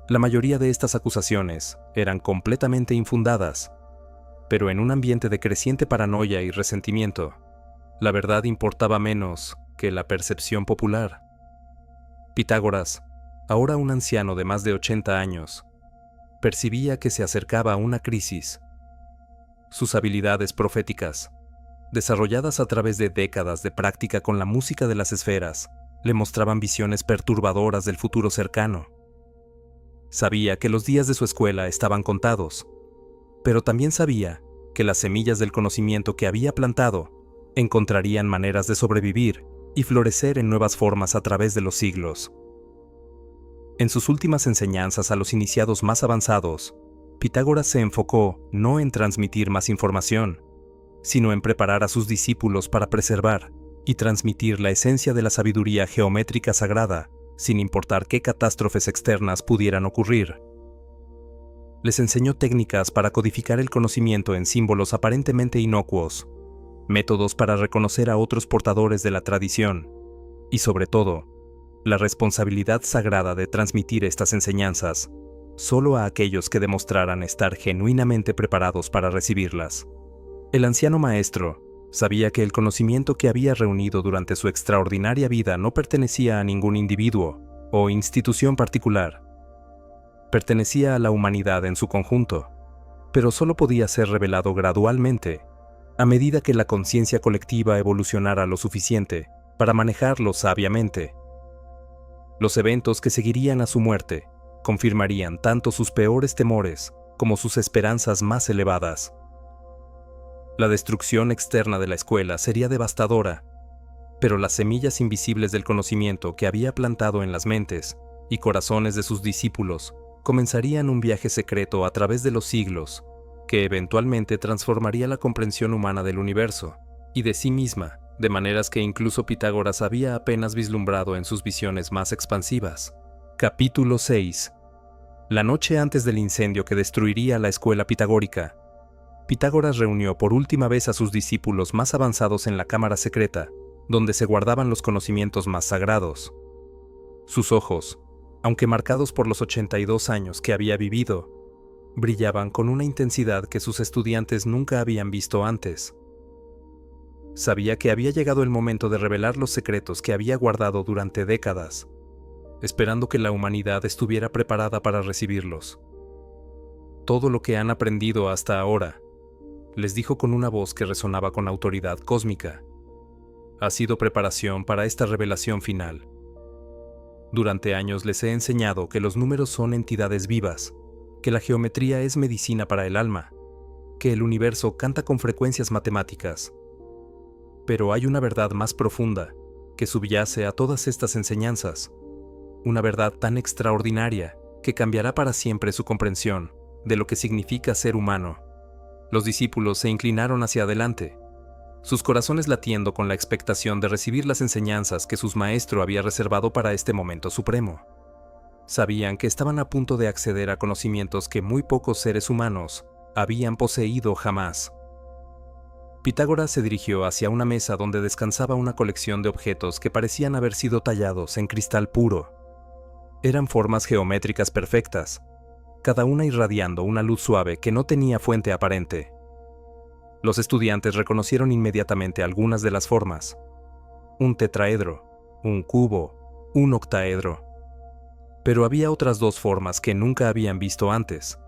La mayoría de estas acusaciones eran completamente infundadas, pero en un ambiente de creciente paranoia y resentimiento, la verdad importaba menos que la percepción popular. Pitágoras, ahora un anciano de más de 80 años, percibía que se acercaba a una crisis. Sus habilidades proféticas, desarrolladas a través de décadas de práctica con la música de las esferas, le mostraban visiones perturbadoras del futuro cercano. Sabía que los días de su escuela estaban contados, pero también sabía que las semillas del conocimiento que había plantado encontrarían maneras de sobrevivir y florecer en nuevas formas a través de los siglos. En sus últimas enseñanzas a los iniciados más avanzados, Pitágoras se enfocó no en transmitir más información, sino en preparar a sus discípulos para preservar y transmitir la esencia de la sabiduría geométrica sagrada, sin importar qué catástrofes externas pudieran ocurrir. Les enseñó técnicas para codificar el conocimiento en símbolos aparentemente inocuos, métodos para reconocer a otros portadores de la tradición, y sobre todo, la responsabilidad sagrada de transmitir estas enseñanzas solo a aquellos que demostraran estar genuinamente preparados para recibirlas. El anciano maestro sabía que el conocimiento que había reunido durante su extraordinaria vida no pertenecía a ningún individuo o institución particular. Pertenecía a la humanidad en su conjunto, pero solo podía ser revelado gradualmente, a medida que la conciencia colectiva evolucionara lo suficiente para manejarlo sabiamente. Los eventos que seguirían a su muerte confirmarían tanto sus peores temores como sus esperanzas más elevadas. La destrucción externa de la escuela sería devastadora, pero las semillas invisibles del conocimiento que había plantado en las mentes y corazones de sus discípulos comenzarían un viaje secreto a través de los siglos, que eventualmente transformaría la comprensión humana del universo y de sí misma, de maneras que incluso Pitágoras había apenas vislumbrado en sus visiones más expansivas. Capítulo 6. La noche antes del incendio que destruiría la escuela pitagórica, Pitágoras reunió por última vez a sus discípulos más avanzados en la cámara secreta, donde se guardaban los conocimientos más sagrados. Sus ojos, aunque marcados por los 82 años que había vivido, brillaban con una intensidad que sus estudiantes nunca habían visto antes. Sabía que había llegado el momento de revelar los secretos que había guardado durante décadas, esperando que la humanidad estuviera preparada para recibirlos. Todo lo que han aprendido hasta ahora, les dijo con una voz que resonaba con autoridad cósmica, ha sido preparación para esta revelación final. Durante años les he enseñado que los números son entidades vivas, que la geometría es medicina para el alma, que el universo canta con frecuencias matemáticas. Pero hay una verdad más profunda que subyace a todas estas enseñanzas, una verdad tan extraordinaria que cambiará para siempre su comprensión de lo que significa ser humano. Los discípulos se inclinaron hacia adelante, sus corazones latiendo con la expectación de recibir las enseñanzas que su maestro había reservado para este momento supremo. Sabían que estaban a punto de acceder a conocimientos que muy pocos seres humanos habían poseído jamás. Pitágoras se dirigió hacia una mesa donde descansaba una colección de objetos que parecían haber sido tallados en cristal puro. Eran formas geométricas perfectas, cada una irradiando una luz suave que no tenía fuente aparente. Los estudiantes reconocieron inmediatamente algunas de las formas: un tetraedro, un cubo, un octaedro. Pero había otras dos formas que nunca habían visto antes,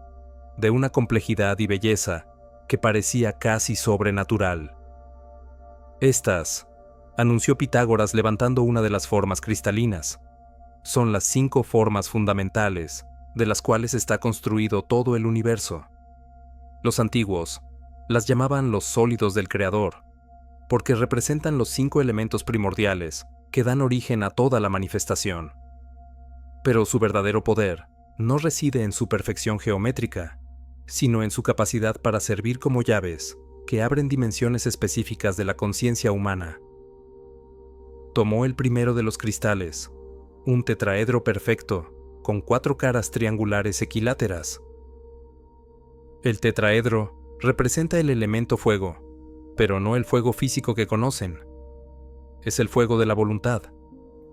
de una complejidad y belleza que parecía casi sobrenatural. Estas, anunció Pitágoras levantando una de las formas cristalinas, son las 5 formas fundamentales de las cuales está construido todo el universo. Los antiguos las llamaban los sólidos del Creador, porque representan los 5 elementos primordiales que dan origen a toda la manifestación. Pero su verdadero poder no reside en su perfección geométrica, sino en su capacidad para servir como llaves que abren dimensiones específicas de la conciencia humana. Tomó el primero de los cristales, un tetraedro perfecto, con 4 caras triangulares equiláteras. El tetraedro representa el elemento fuego, pero no el fuego físico que conocen. Es el fuego de la voluntad,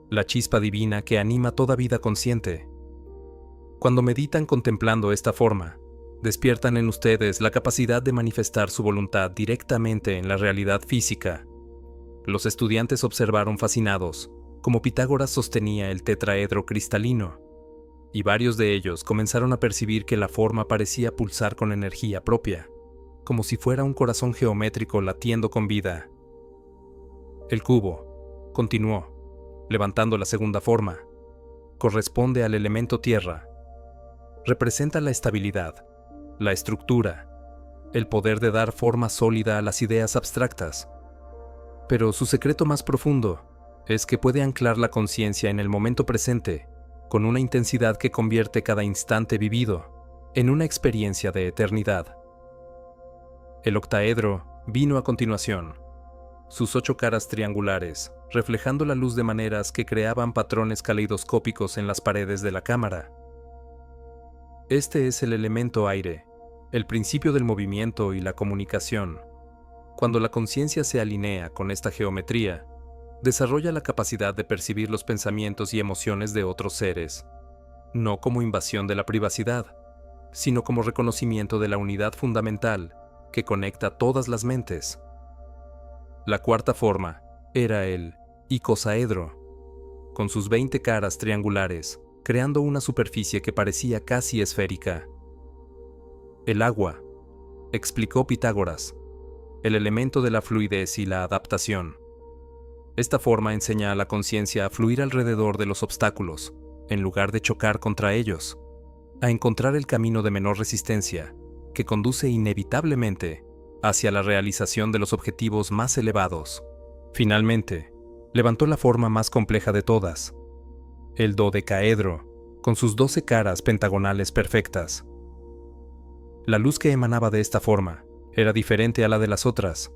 la chispa divina que anima toda vida consciente. Cuando meditan contemplando esta forma, despiertan en ustedes la capacidad de manifestar su voluntad directamente en la realidad física. Los estudiantes observaron fascinados cómo Pitágoras sostenía el tetraedro cristalino, y varios de ellos comenzaron a percibir que la forma parecía pulsar con energía propia, como si fuera un corazón geométrico latiendo con vida. El cubo, continuó, levantando la segunda forma, corresponde al elemento tierra. Representa la estabilidad, la estructura, el poder de dar forma sólida a las ideas abstractas. Pero su secreto más profundo es que puede anclar la conciencia en el momento presente, con una intensidad que convierte cada instante vivido en una experiencia de eternidad. El octaedro vino a continuación, sus 8 caras triangulares, reflejando la luz de maneras que creaban patrones caleidoscópicos en las paredes de la cámara. Este es el elemento aire, el principio del movimiento y la comunicación. Cuando la conciencia se alinea con esta geometría, desarrolla la capacidad de percibir los pensamientos y emociones de otros seres, no como invasión de la privacidad, sino como reconocimiento de la unidad fundamental que conecta todas las mentes. La cuarta forma era el icosaedro, con sus 20 caras triangulares, creando una superficie que parecía casi esférica. El agua, explicó Pitágoras, el elemento de la fluidez y la adaptación. Esta forma enseña a la conciencia a fluir alrededor de los obstáculos, en lugar de chocar contra ellos, a encontrar el camino de menor resistencia, que conduce inevitablemente hacia la realización de los objetivos más elevados. Finalmente, levantó la forma más compleja de todas, el dodecaedro, con sus 12 caras pentagonales perfectas. La luz que emanaba de esta forma era diferente a la de las otras,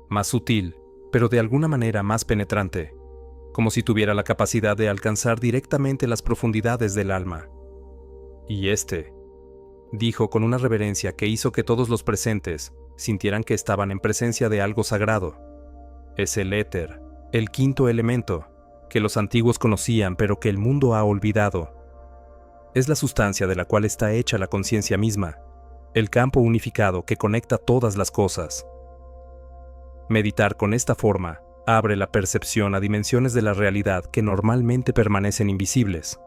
más sutil, pero de alguna manera más penetrante, como si tuviera la capacidad de alcanzar directamente las profundidades del alma. Y dijo con una reverencia que hizo que todos los presentes sintieran que estaban en presencia de algo sagrado, es el éter, el quinto elemento, que los antiguos conocían pero que el mundo ha olvidado. Es la sustancia de la cual está hecha la conciencia misma, el campo unificado que conecta todas las cosas. Meditar con esta forma abre la percepción a dimensiones de la realidad que normalmente permanecen invisibles.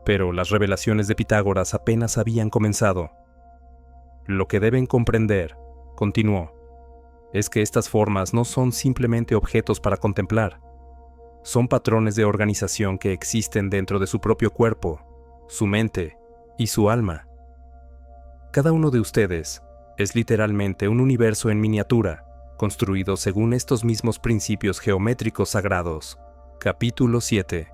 Pero las revelaciones de Pitágoras apenas habían comenzado. Lo que deben comprender, continuó, es que estas formas no son simplemente objetos para contemplar. Son patrones de organización que existen dentro de su propio cuerpo, su mente y su alma. Cada uno de ustedes es literalmente un universo en miniatura, construido según estos mismos principios geométricos sagrados. Capítulo 7.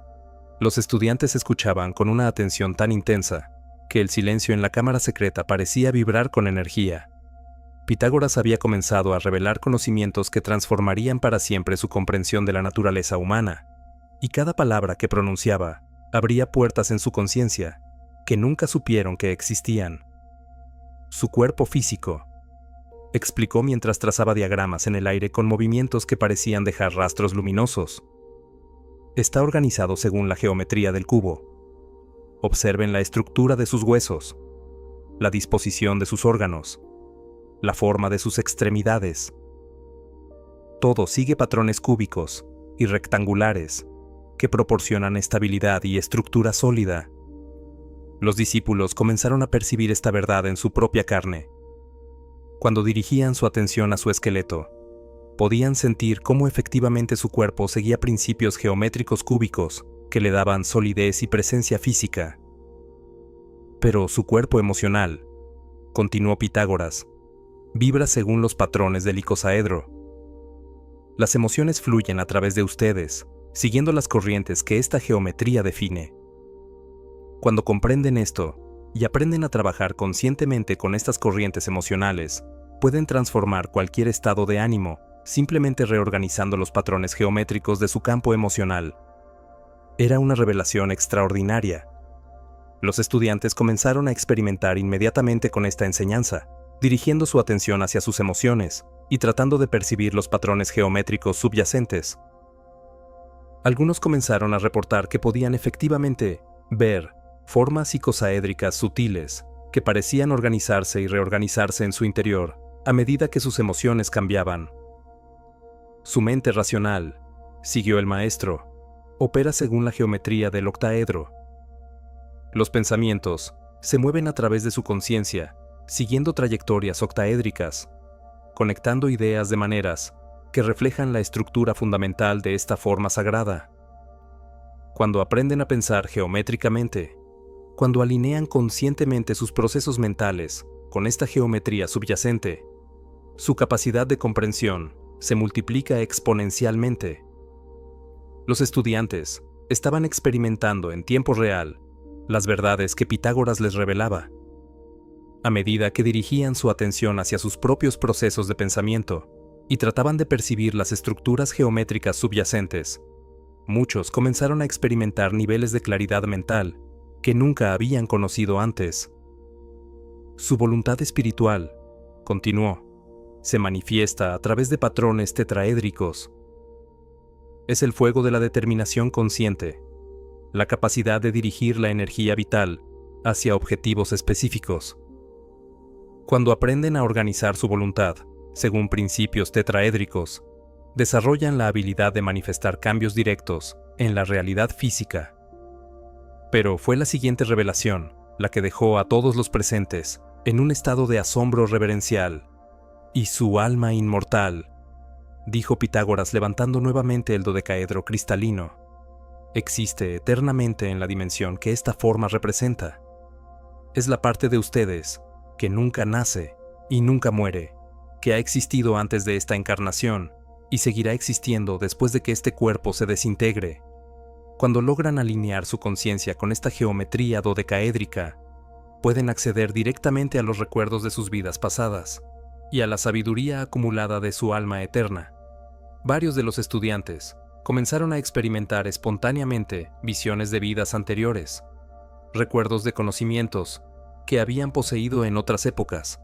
Los estudiantes escuchaban con una atención tan intensa que el silencio en la cámara secreta parecía vibrar con energía. Pitágoras había comenzado a revelar conocimientos que transformarían para siempre su comprensión de la naturaleza humana, y cada palabra que pronunciaba abría puertas en su conciencia que nunca supieron que existían. Su cuerpo físico, explicó mientras trazaba diagramas en el aire con movimientos que parecían dejar rastros luminosos. Está organizado según la geometría del cubo. Observen la estructura de sus huesos, la disposición de sus órganos, la forma de sus extremidades. Todo sigue patrones cúbicos y rectangulares, que proporcionan estabilidad y estructura sólida. Los discípulos comenzaron a percibir esta verdad en su propia carne. Cuando dirigían su atención a su esqueleto, podían sentir cómo efectivamente su cuerpo seguía principios geométricos cúbicos que le daban solidez y presencia física. Pero su cuerpo emocional, continuó Pitágoras, vibra según los patrones del icosaedro. Las emociones fluyen a través de ustedes, siguiendo las corrientes que esta geometría define. Cuando comprenden esto y aprenden a trabajar conscientemente con estas corrientes emocionales, pueden transformar cualquier estado de ánimo simplemente reorganizando los patrones geométricos de su campo emocional. Era una revelación extraordinaria. Los estudiantes comenzaron a experimentar inmediatamente con esta enseñanza, dirigiendo su atención hacia sus emociones y tratando de percibir los patrones geométricos subyacentes. Algunos comenzaron a reportar que podían efectivamente ver formas icosaédricas sutiles que parecían organizarse y reorganizarse en su interior a medida que sus emociones cambiaban. Su mente racional, siguió el maestro, opera según la geometría del octaedro. Los pensamientos se mueven a través de su conciencia, siguiendo trayectorias octaédricas, conectando ideas de maneras que reflejan la estructura fundamental de esta forma sagrada. Cuando aprenden a pensar geométricamente, cuando alinean conscientemente sus procesos mentales con esta geometría subyacente, su capacidad de comprensión se multiplica exponencialmente. Los estudiantes estaban experimentando en tiempo real las verdades que Pitágoras les revelaba. A medida que dirigían su atención hacia sus propios procesos de pensamiento y trataban de percibir las estructuras geométricas subyacentes, muchos comenzaron a experimentar niveles de claridad mental que nunca habían conocido antes. Su voluntad espiritual, continuó, se manifiesta a través de patrones tetraédricos. Es el fuego de la determinación consciente, la capacidad de dirigir la energía vital hacia objetivos específicos. Cuando aprenden a organizar su voluntad según principios tetraédricos, desarrollan la habilidad de manifestar cambios directos en la realidad física. Pero fue la siguiente revelación la que dejó a todos los presentes en un estado de asombro reverencial. «Y su alma inmortal», dijo Pitágoras levantando nuevamente el dodecaedro cristalino, «existe eternamente en la dimensión que esta forma representa. Es la parte de ustedes que nunca nace y nunca muere, que ha existido antes de esta encarnación y seguirá existiendo después de que este cuerpo se desintegre. Cuando logran alinear su conciencia con esta geometría dodecaédrica, pueden acceder directamente a los recuerdos de sus vidas pasadas y a la sabiduría acumulada de su alma eterna». Varios de los estudiantes comenzaron a experimentar espontáneamente visiones de vidas anteriores, recuerdos de conocimientos que habían poseído en otras épocas,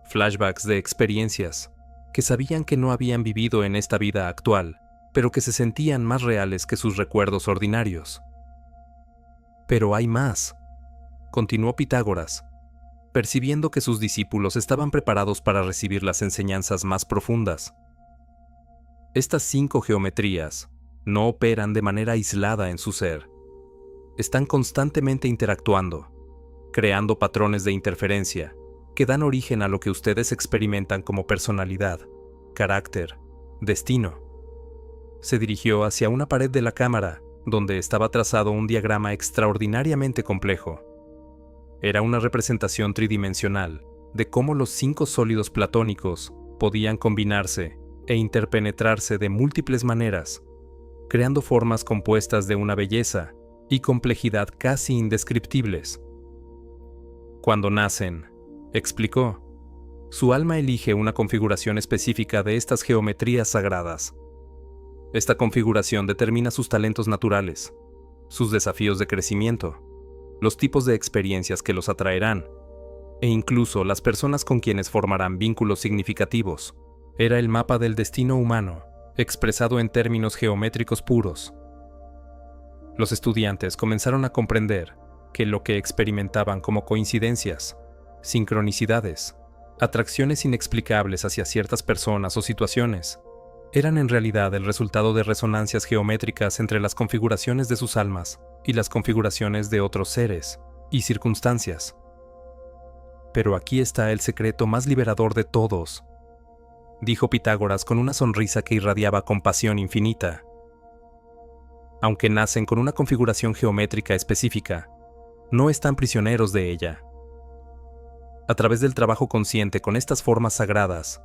flashbacks de experiencias que sabían que no habían vivido en esta vida actual, pero que se sentían más reales que sus recuerdos ordinarios. «Pero hay más», continuó Pitágoras, percibiendo que sus discípulos estaban preparados para recibir las enseñanzas más profundas. Estas 5 geometrías no operan de manera aislada en su ser. Están constantemente interactuando, creando patrones de interferencia que dan origen a lo que ustedes experimentan como personalidad, carácter, destino. Se dirigió hacia una pared de la cámara, donde estaba trazado un diagrama extraordinariamente complejo. Era una representación tridimensional de cómo los 5 sólidos platónicos podían combinarse e interpenetrarse de múltiples maneras, creando formas compuestas de una belleza y complejidad casi indescriptibles. Cuando nacen, explicó, su alma elige una configuración específica de estas geometrías sagradas. Esta configuración determina sus talentos naturales, sus desafíos de crecimiento, los tipos de experiencias que los atraerán, e incluso las personas con quienes formarán vínculos significativos. Era el mapa del destino humano, expresado en términos geométricos puros. Los estudiantes comenzaron a comprender que lo que experimentaban como coincidencias, sincronicidades, atracciones inexplicables hacia ciertas personas o situaciones, eran en realidad el resultado de resonancias geométricas entre las configuraciones de sus almas y las configuraciones de otros seres y circunstancias. Pero aquí está el secreto más liberador de todos, dijo Pitágoras con una sonrisa que irradiaba compasión infinita. Aunque nacen con una configuración geométrica específica, no están prisioneros de ella. A través del trabajo consciente con estas formas sagradas,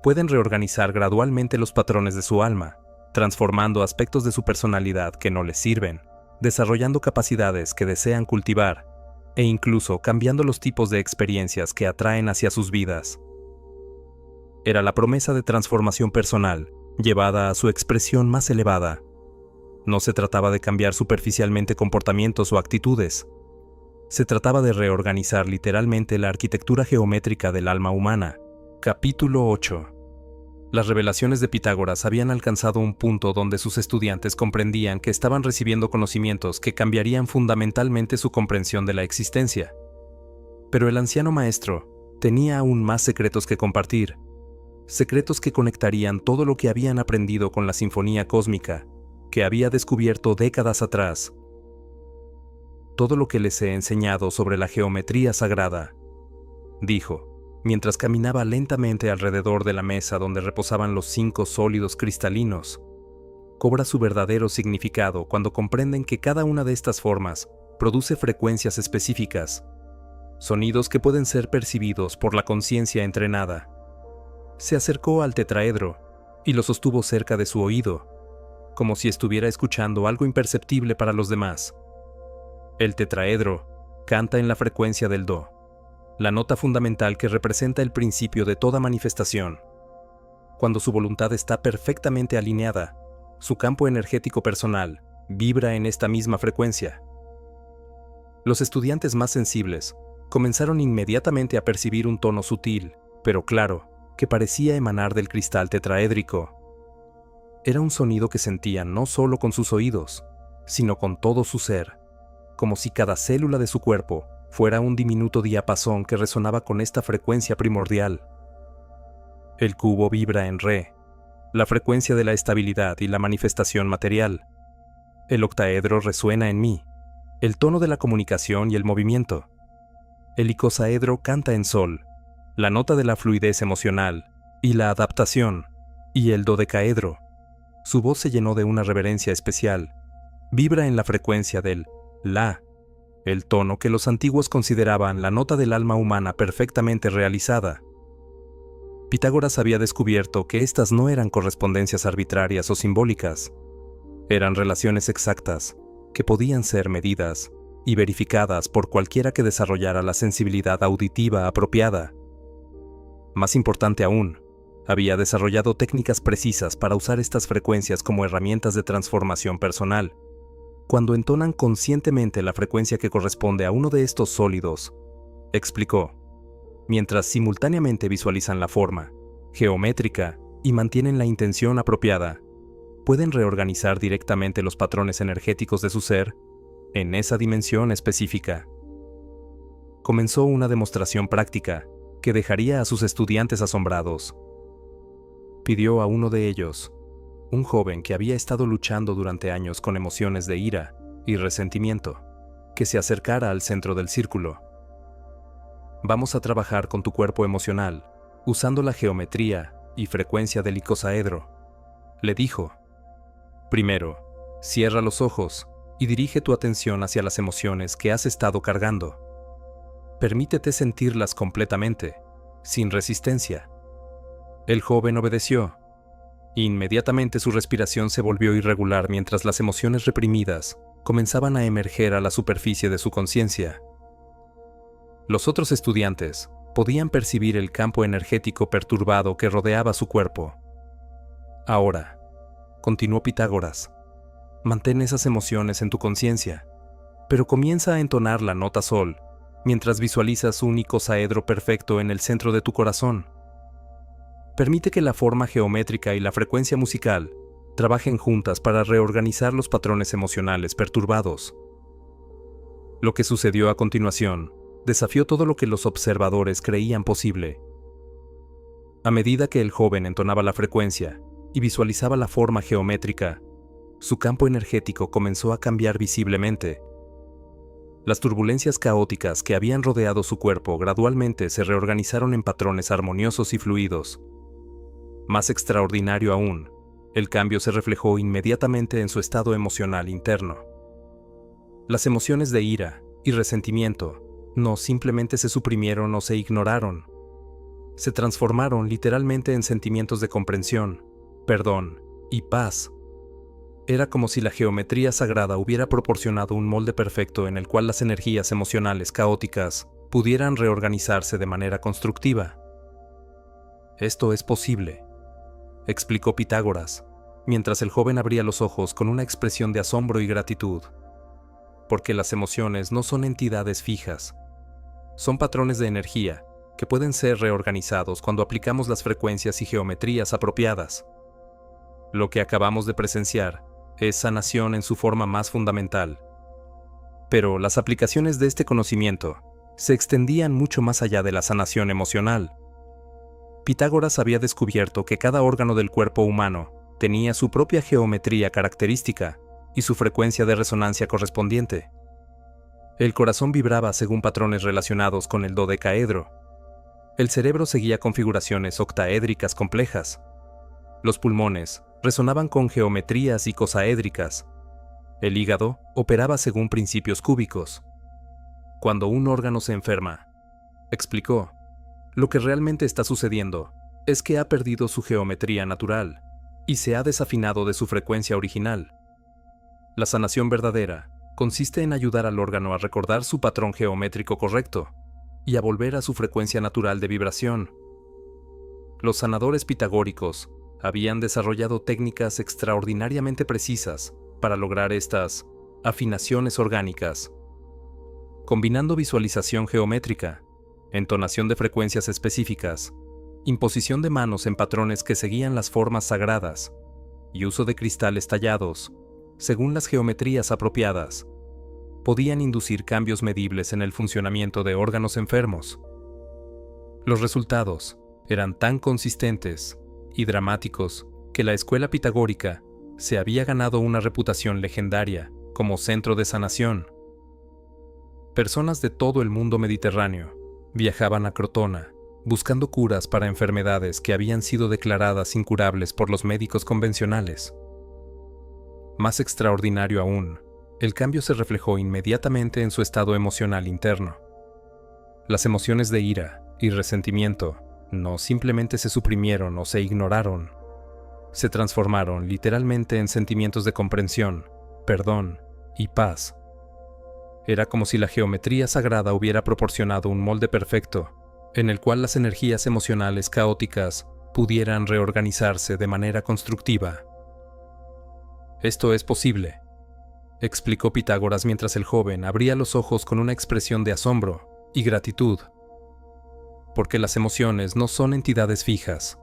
pueden reorganizar gradualmente los patrones de su alma, transformando aspectos de su personalidad que no les sirven, desarrollando capacidades que desean cultivar, e incluso cambiando los tipos de experiencias que atraen hacia sus vidas. Era la promesa de transformación personal, llevada a su expresión más elevada. No se trataba de cambiar superficialmente comportamientos o actitudes. Se trataba de reorganizar literalmente la arquitectura geométrica del alma humana. Capítulo 8. Las revelaciones de Pitágoras habían alcanzado un punto donde sus estudiantes comprendían que estaban recibiendo conocimientos que cambiarían fundamentalmente su comprensión de la existencia. Pero el anciano maestro tenía aún más secretos que compartir, secretos que conectarían todo lo que habían aprendido con la sinfonía cósmica, que había descubierto décadas atrás. Todo lo que les he enseñado sobre la geometría sagrada, dijo, mientras caminaba lentamente alrededor de la mesa donde reposaban los 5 sólidos cristalinos, cobra su verdadero significado cuando comprenden que cada una de estas formas produce frecuencias específicas, sonidos que pueden ser percibidos por la conciencia entrenada. Se acercó al tetraedro y lo sostuvo cerca de su oído, como si estuviera escuchando algo imperceptible para los demás. El tetraedro canta en la frecuencia del do, la nota fundamental que representa el principio de toda manifestación. Cuando su voluntad está perfectamente alineada, su campo energético personal vibra en esta misma frecuencia. Los estudiantes más sensibles comenzaron inmediatamente a percibir un tono sutil, pero claro, que parecía emanar del cristal tetraédrico. Era un sonido que sentían no solo con sus oídos, sino con todo su ser, como si cada célula de su cuerpo fuera un diminuto diapasón que resonaba con esta frecuencia primordial. El cubo vibra en re, la frecuencia de la estabilidad y la manifestación material. El octaedro resuena en mi, el tono de la comunicación y el movimiento. El icosaedro canta en sol, la nota de la fluidez emocional y la adaptación. Y el dodecaedro, su voz se llenó de una reverencia especial, vibra en la frecuencia del la, el tono que los antiguos consideraban la nota del alma humana perfectamente realizada. Pitágoras había descubierto que estas no eran correspondencias arbitrarias o simbólicas, eran relaciones exactas que podían ser medidas y verificadas por cualquiera que desarrollara la sensibilidad auditiva apropiada. Más importante aún, había desarrollado técnicas precisas para usar estas frecuencias como herramientas de transformación personal. Cuando entonan conscientemente la frecuencia que corresponde a uno de estos sólidos, explicó, mientras simultáneamente visualizan la forma geométrica y mantienen la intención apropiada, pueden reorganizar directamente los patrones energéticos de su ser en esa dimensión específica. Comenzó una demostración práctica que dejaría a sus estudiantes asombrados. Pidió a uno de ellos, un joven que había estado luchando durante años con emociones de ira y resentimiento, que se acercara al centro del círculo. Vamos a trabajar con tu cuerpo emocional, usando la geometría y frecuencia del icosaedro, le dijo. Primero, cierra los ojos y dirige tu atención hacia las emociones que has estado cargando. Permítete sentirlas completamente, sin resistencia. El joven obedeció. Inmediatamente su respiración se volvió irregular mientras las emociones reprimidas comenzaban a emerger a la superficie de su conciencia. Los otros estudiantes podían percibir el campo energético perturbado que rodeaba su cuerpo. Ahora, continuó Pitágoras, mantén esas emociones en tu conciencia, pero comienza a entonar la nota sol mientras visualizas un icosaedro perfecto en el centro de tu corazón. Permite que la forma geométrica y la frecuencia musical trabajen juntas para reorganizar los patrones emocionales perturbados. Lo que sucedió a continuación desafió todo lo que los observadores creían posible. A medida que el joven entonaba la frecuencia y visualizaba la forma geométrica, su campo energético comenzó a cambiar visiblemente. Las turbulencias caóticas que habían rodeado su cuerpo gradualmente se reorganizaron en patrones armoniosos y fluidos. Más extraordinario aún, el cambio se reflejó inmediatamente en su estado emocional interno. Las emociones de ira y resentimiento no simplemente se suprimieron o se ignoraron. Se transformaron literalmente en sentimientos de comprensión, perdón y paz. Era como si la geometría sagrada hubiera proporcionado un molde perfecto en el cual las energías emocionales caóticas pudieran reorganizarse de manera constructiva. Esto es posible, explicó Pitágoras, mientras el joven abría los ojos con una expresión de asombro y gratitud. Porque las emociones no son entidades fijas. Son patrones de energía que pueden ser reorganizados cuando aplicamos las frecuencias y geometrías apropiadas. Lo que acabamos de presenciar es sanación en su forma más fundamental. Pero las aplicaciones de este conocimiento se extendían mucho más allá de la sanación emocional. Pitágoras había descubierto que cada órgano del cuerpo humano tenía su propia geometría característica y su frecuencia de resonancia correspondiente. El corazón vibraba según patrones relacionados con el dodecaedro. El cerebro seguía configuraciones octaédricas complejas. Los pulmones resonaban con geometrías icosaédricas. El hígado operaba según principios cúbicos. Cuando un órgano se enferma, explicó, lo que realmente está sucediendo es que ha perdido su geometría natural y se ha desafinado de su frecuencia original. La sanación verdadera consiste en ayudar al órgano a recordar su patrón geométrico correcto y a volver a su frecuencia natural de vibración. Los sanadores pitagóricos habían desarrollado técnicas extraordinariamente precisas para lograr estas afinaciones orgánicas. Combinando visualización geométrica, entonación de frecuencias específicas, imposición de manos en patrones que seguían las formas sagradas y uso de cristales tallados, según las geometrías apropiadas, podían inducir cambios medibles en el funcionamiento de órganos enfermos. Los resultados eran tan consistentes y dramáticos que la escuela pitagórica se había ganado una reputación legendaria como centro de sanación. Personas de todo el mundo mediterráneo viajaban a Crotona buscando curas para enfermedades que habían sido declaradas incurables por los médicos convencionales. Más extraordinario aún, el cambio se reflejó inmediatamente en su estado emocional interno. Las emociones de ira y resentimiento no simplemente se suprimieron o se ignoraron, se transformaron literalmente en sentimientos de comprensión, perdón y paz. Era como si la geometría sagrada hubiera proporcionado un molde perfecto, en el cual las energías emocionales caóticas pudieran reorganizarse de manera constructiva. Esto es posible, explicó Pitágoras mientras el joven abría los ojos con una expresión de asombro y gratitud. Porque las emociones no son entidades fijas,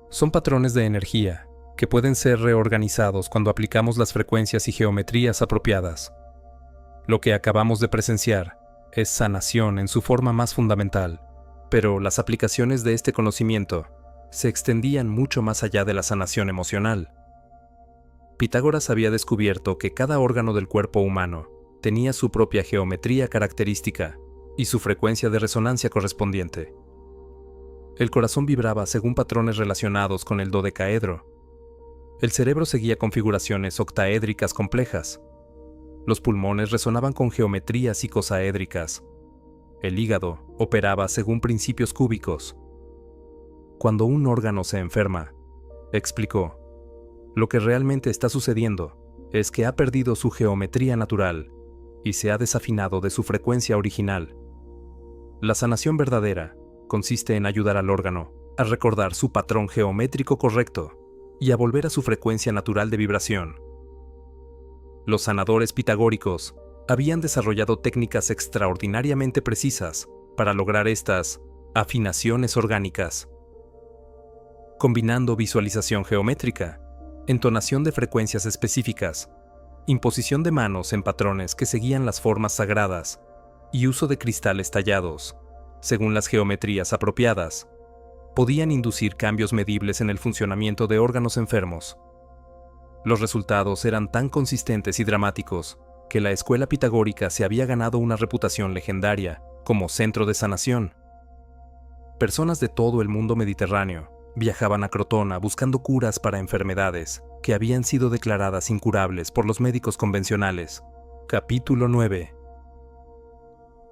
son patrones de energía que pueden ser reorganizados cuando aplicamos las frecuencias y geometrías apropiadas. Lo que acabamos de presenciar es sanación en su forma más fundamental, pero las aplicaciones de este conocimiento se extendían mucho más allá de la sanación emocional. Pitágoras había descubierto que cada órgano del cuerpo humano tenía su propia geometría característica y su frecuencia de resonancia correspondiente. El corazón vibraba según patrones relacionados con el dodecaedro. El cerebro seguía configuraciones octaédricas complejas. Los pulmones resonaban con geometrías icosaédricas. El hígado operaba según principios cúbicos. Cuando un órgano se enferma, explicó, lo que realmente está sucediendo es que ha perdido su geometría natural y se ha desafinado de su frecuencia original. La sanación verdadera consiste en ayudar al órgano a recordar su patrón geométrico correcto y a volver a su frecuencia natural de vibración. Los sanadores pitagóricos habían desarrollado técnicas extraordinariamente precisas para lograr estas afinaciones orgánicas. Combinando visualización geométrica, entonación de frecuencias específicas, imposición de manos en patrones que seguían las formas sagradas y uso de cristales tallados, según las geometrías apropiadas, podían inducir cambios medibles en el funcionamiento de órganos enfermos. Los resultados eran tan consistentes y dramáticos que la escuela pitagórica se había ganado una reputación legendaria como centro de sanación. Personas de todo el mundo mediterráneo viajaban a Crotona buscando curas para enfermedades que habían sido declaradas incurables por los médicos convencionales. Capítulo 9.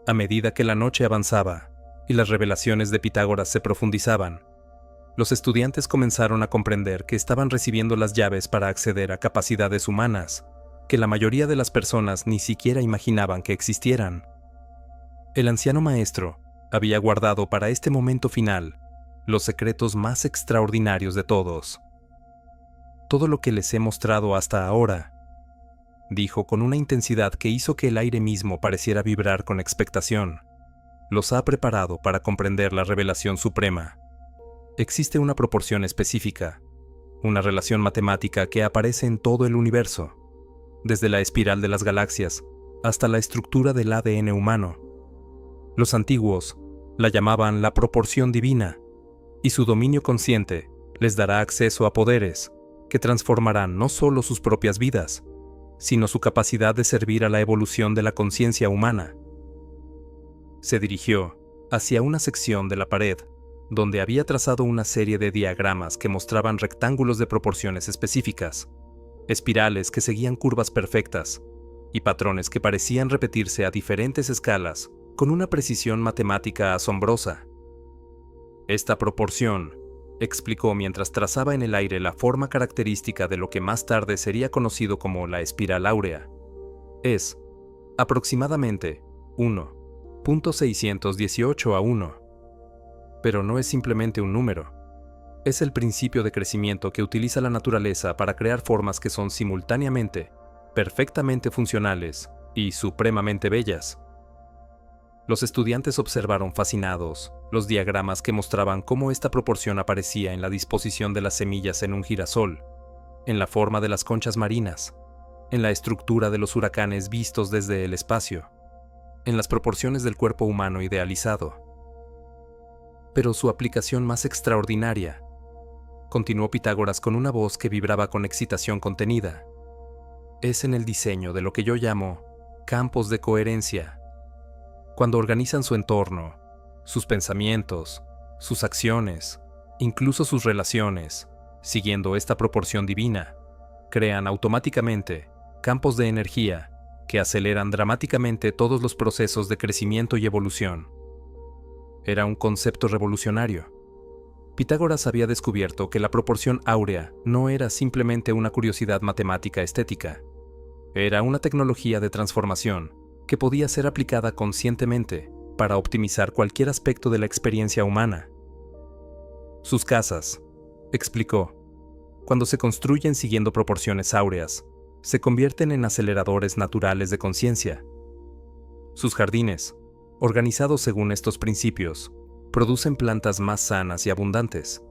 A medida que la noche avanzaba y las revelaciones de Pitágoras se profundizaban, los estudiantes comenzaron a comprender que estaban recibiendo las llaves para acceder a capacidades humanas que la mayoría de las personas ni siquiera imaginaban que existieran. El anciano maestro había guardado para este momento final los secretos más extraordinarios de todos. Todo lo que les he mostrado hasta ahora, dijo con una intensidad que hizo que el aire mismo pareciera vibrar con expectación, los ha preparado para comprender la revelación suprema. Existe una proporción específica, una relación matemática que aparece en todo el universo, desde la espiral de las galaxias hasta la estructura del ADN humano. Los antiguos la llamaban la proporción divina, y su dominio consciente les dará acceso a poderes que transformarán no solo sus propias vidas, sino su capacidad de servir a la evolución de la conciencia humana. Se dirigió hacia una sección de la pared donde había trazado una serie de diagramas que mostraban rectángulos de proporciones específicas, espirales que seguían curvas perfectas y patrones que parecían repetirse a diferentes escalas con una precisión matemática asombrosa. Esta proporción, explicó mientras trazaba en el aire la forma característica de lo que más tarde sería conocido como la espiral áurea, es aproximadamente 1.618 a 1. Pero no es simplemente un número. Es el principio de crecimiento que utiliza la naturaleza para crear formas que son simultáneamente, perfectamente funcionales y supremamente bellas. Los estudiantes observaron fascinados los diagramas que mostraban cómo esta proporción aparecía en la disposición de las semillas en un girasol, en la forma de las conchas marinas, en la estructura de los huracanes vistos desde el espacio, en las proporciones del cuerpo humano idealizado. Pero su aplicación más extraordinaria, continuó Pitágoras con una voz que vibraba con excitación contenida, es en el diseño de lo que yo llamo campos de coherencia. Cuando organizan su entorno, sus pensamientos, sus acciones, incluso sus relaciones, siguiendo esta proporción divina, crean automáticamente campos de energía que aceleran dramáticamente todos los procesos de crecimiento y evolución. Era un concepto revolucionario. Pitágoras había descubierto que la proporción áurea no era simplemente una curiosidad matemática estética. Era una tecnología de transformación que podía ser aplicada conscientemente para optimizar cualquier aspecto de la experiencia humana. Sus casas, explicó, cuando se construyen siguiendo proporciones áureas, se convierten en aceleradores naturales de conciencia. Sus jardines, organizados según estos principios, producen plantas más sanas y abundantes.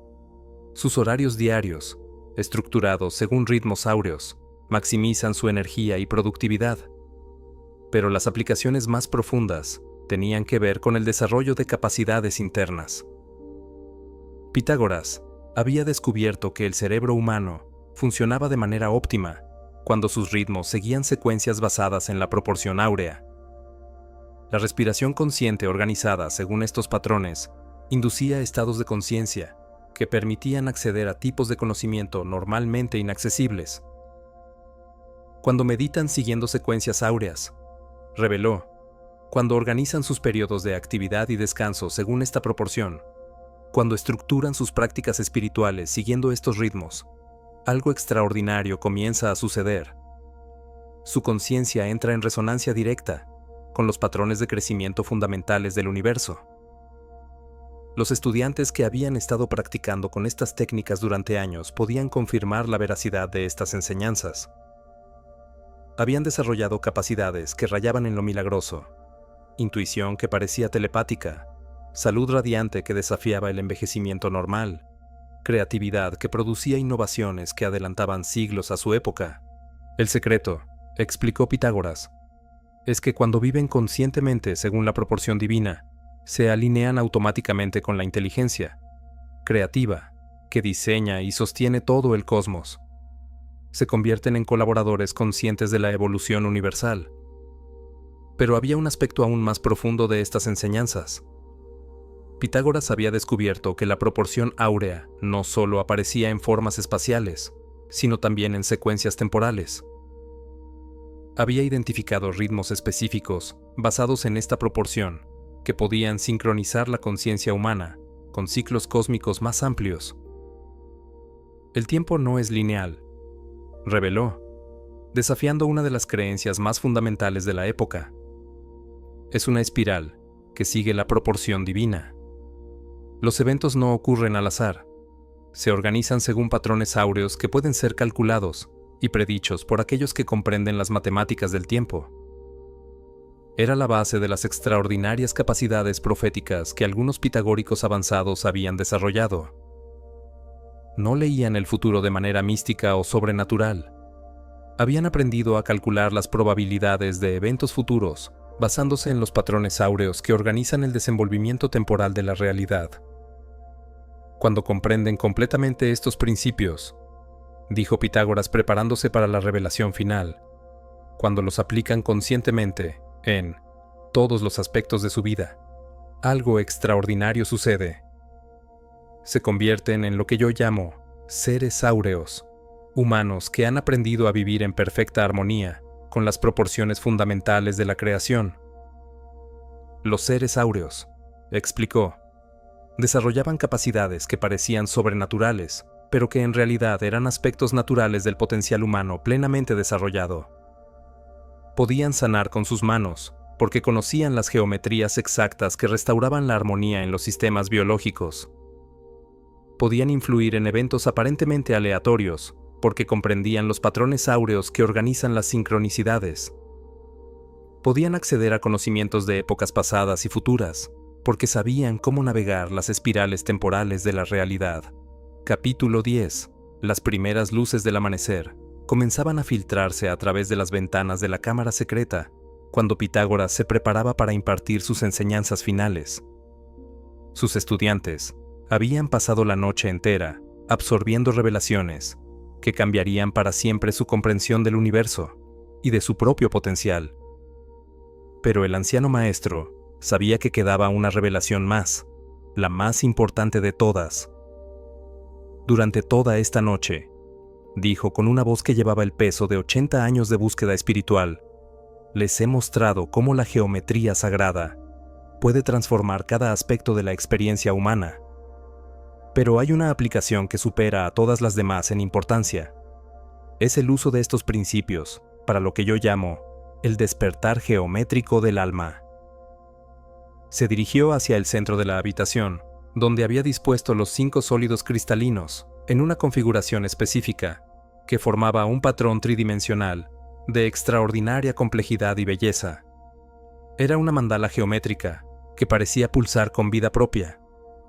Sus horarios diarios, estructurados según ritmos áureos, maximizan su energía y productividad. Pero las aplicaciones más profundas tenían que ver con el desarrollo de capacidades internas. Pitágoras había descubierto que el cerebro humano funcionaba de manera óptima cuando sus ritmos seguían secuencias basadas en la proporción áurea. La respiración consciente organizada según estos patrones inducía estados de conciencia que permitían acceder a tipos de conocimiento normalmente inaccesibles. Cuando meditan siguiendo secuencias áureas, reveló, cuando organizan sus periodos de actividad y descanso según esta proporción, cuando estructuran sus prácticas espirituales siguiendo estos ritmos, algo extraordinario comienza a suceder. Su conciencia entra en resonancia directa con los patrones de crecimiento fundamentales del universo. Los estudiantes que habían estado practicando con estas técnicas durante años podían confirmar la veracidad de estas enseñanzas. Habían desarrollado capacidades que rayaban en lo milagroso, intuición que parecía telepática, salud radiante que desafiaba el envejecimiento normal, creatividad que producía innovaciones que adelantaban siglos a su época. El secreto, explicó Pitágoras, es que cuando viven conscientemente según la proporción divina, se alinean automáticamente con la inteligencia. creativa, que diseña y sostiene todo el cosmos. Se convierten en colaboradores conscientes de la evolución universal. Pero había un aspecto aún más profundo de estas enseñanzas. Pitágoras había descubierto que la proporción áurea no solo aparecía en formas espaciales, sino también en secuencias temporales. Había identificado ritmos específicos basados en esta proporción que podían sincronizar la conciencia humana con ciclos cósmicos más amplios. El tiempo no es lineal, reveló, desafiando una de las creencias más fundamentales de la época. Es una espiral que sigue la proporción divina. Los eventos no ocurren al azar. Se organizan según patrones áureos que pueden ser calculados y predichos por aquellos que comprenden las matemáticas del tiempo. Era la base de las extraordinarias capacidades proféticas que algunos pitagóricos avanzados habían desarrollado. No leían el futuro de manera mística o sobrenatural. Habían aprendido a calcular las probabilidades de eventos futuros basándose en los patrones áureos que organizan el desenvolvimiento temporal de la realidad. Cuando comprenden completamente estos principios, dijo Pitágoras preparándose para la revelación final, cuando los aplican conscientemente en todos los aspectos de su vida, algo extraordinario sucede. Se convierten en lo que yo llamo seres áureos, humanos que han aprendido a vivir en perfecta armonía con las proporciones fundamentales de la creación. Los seres áureos, explicó, desarrollaban capacidades que parecían sobrenaturales, pero que en realidad eran aspectos naturales del potencial humano plenamente desarrollado. Podían sanar con sus manos, porque conocían las geometrías exactas que restauraban la armonía en los sistemas biológicos. Podían influir en eventos aparentemente aleatorios, porque comprendían los patrones áureos que organizan las sincronicidades. Podían acceder a conocimientos de épocas pasadas y futuras, porque sabían cómo navegar las espirales temporales de la realidad. Capítulo 10. Las primeras luces del amanecer comenzaban a filtrarse a través de las ventanas de la cámara secreta, cuando Pitágoras se preparaba para impartir sus enseñanzas finales. Sus estudiantes habían pasado la noche entera absorbiendo revelaciones que cambiarían para siempre su comprensión del universo y de su propio potencial. Pero el anciano maestro sabía que quedaba una revelación más, la más importante de todas. Durante toda esta noche, dijo con una voz que llevaba el peso de 80 años de búsqueda espiritual, les he mostrado cómo la geometría sagrada puede transformar cada aspecto de la experiencia humana. Pero hay una aplicación que supera a todas las demás en importancia. Es el uso de estos principios para lo que yo llamo el despertar geométrico del alma. Se dirigió hacia el centro de la habitación, donde había dispuesto los 5 sólidos cristalinos en una configuración específica que formaba un patrón tridimensional de extraordinaria complejidad y belleza. Era una mandala geométrica que parecía pulsar con vida propia,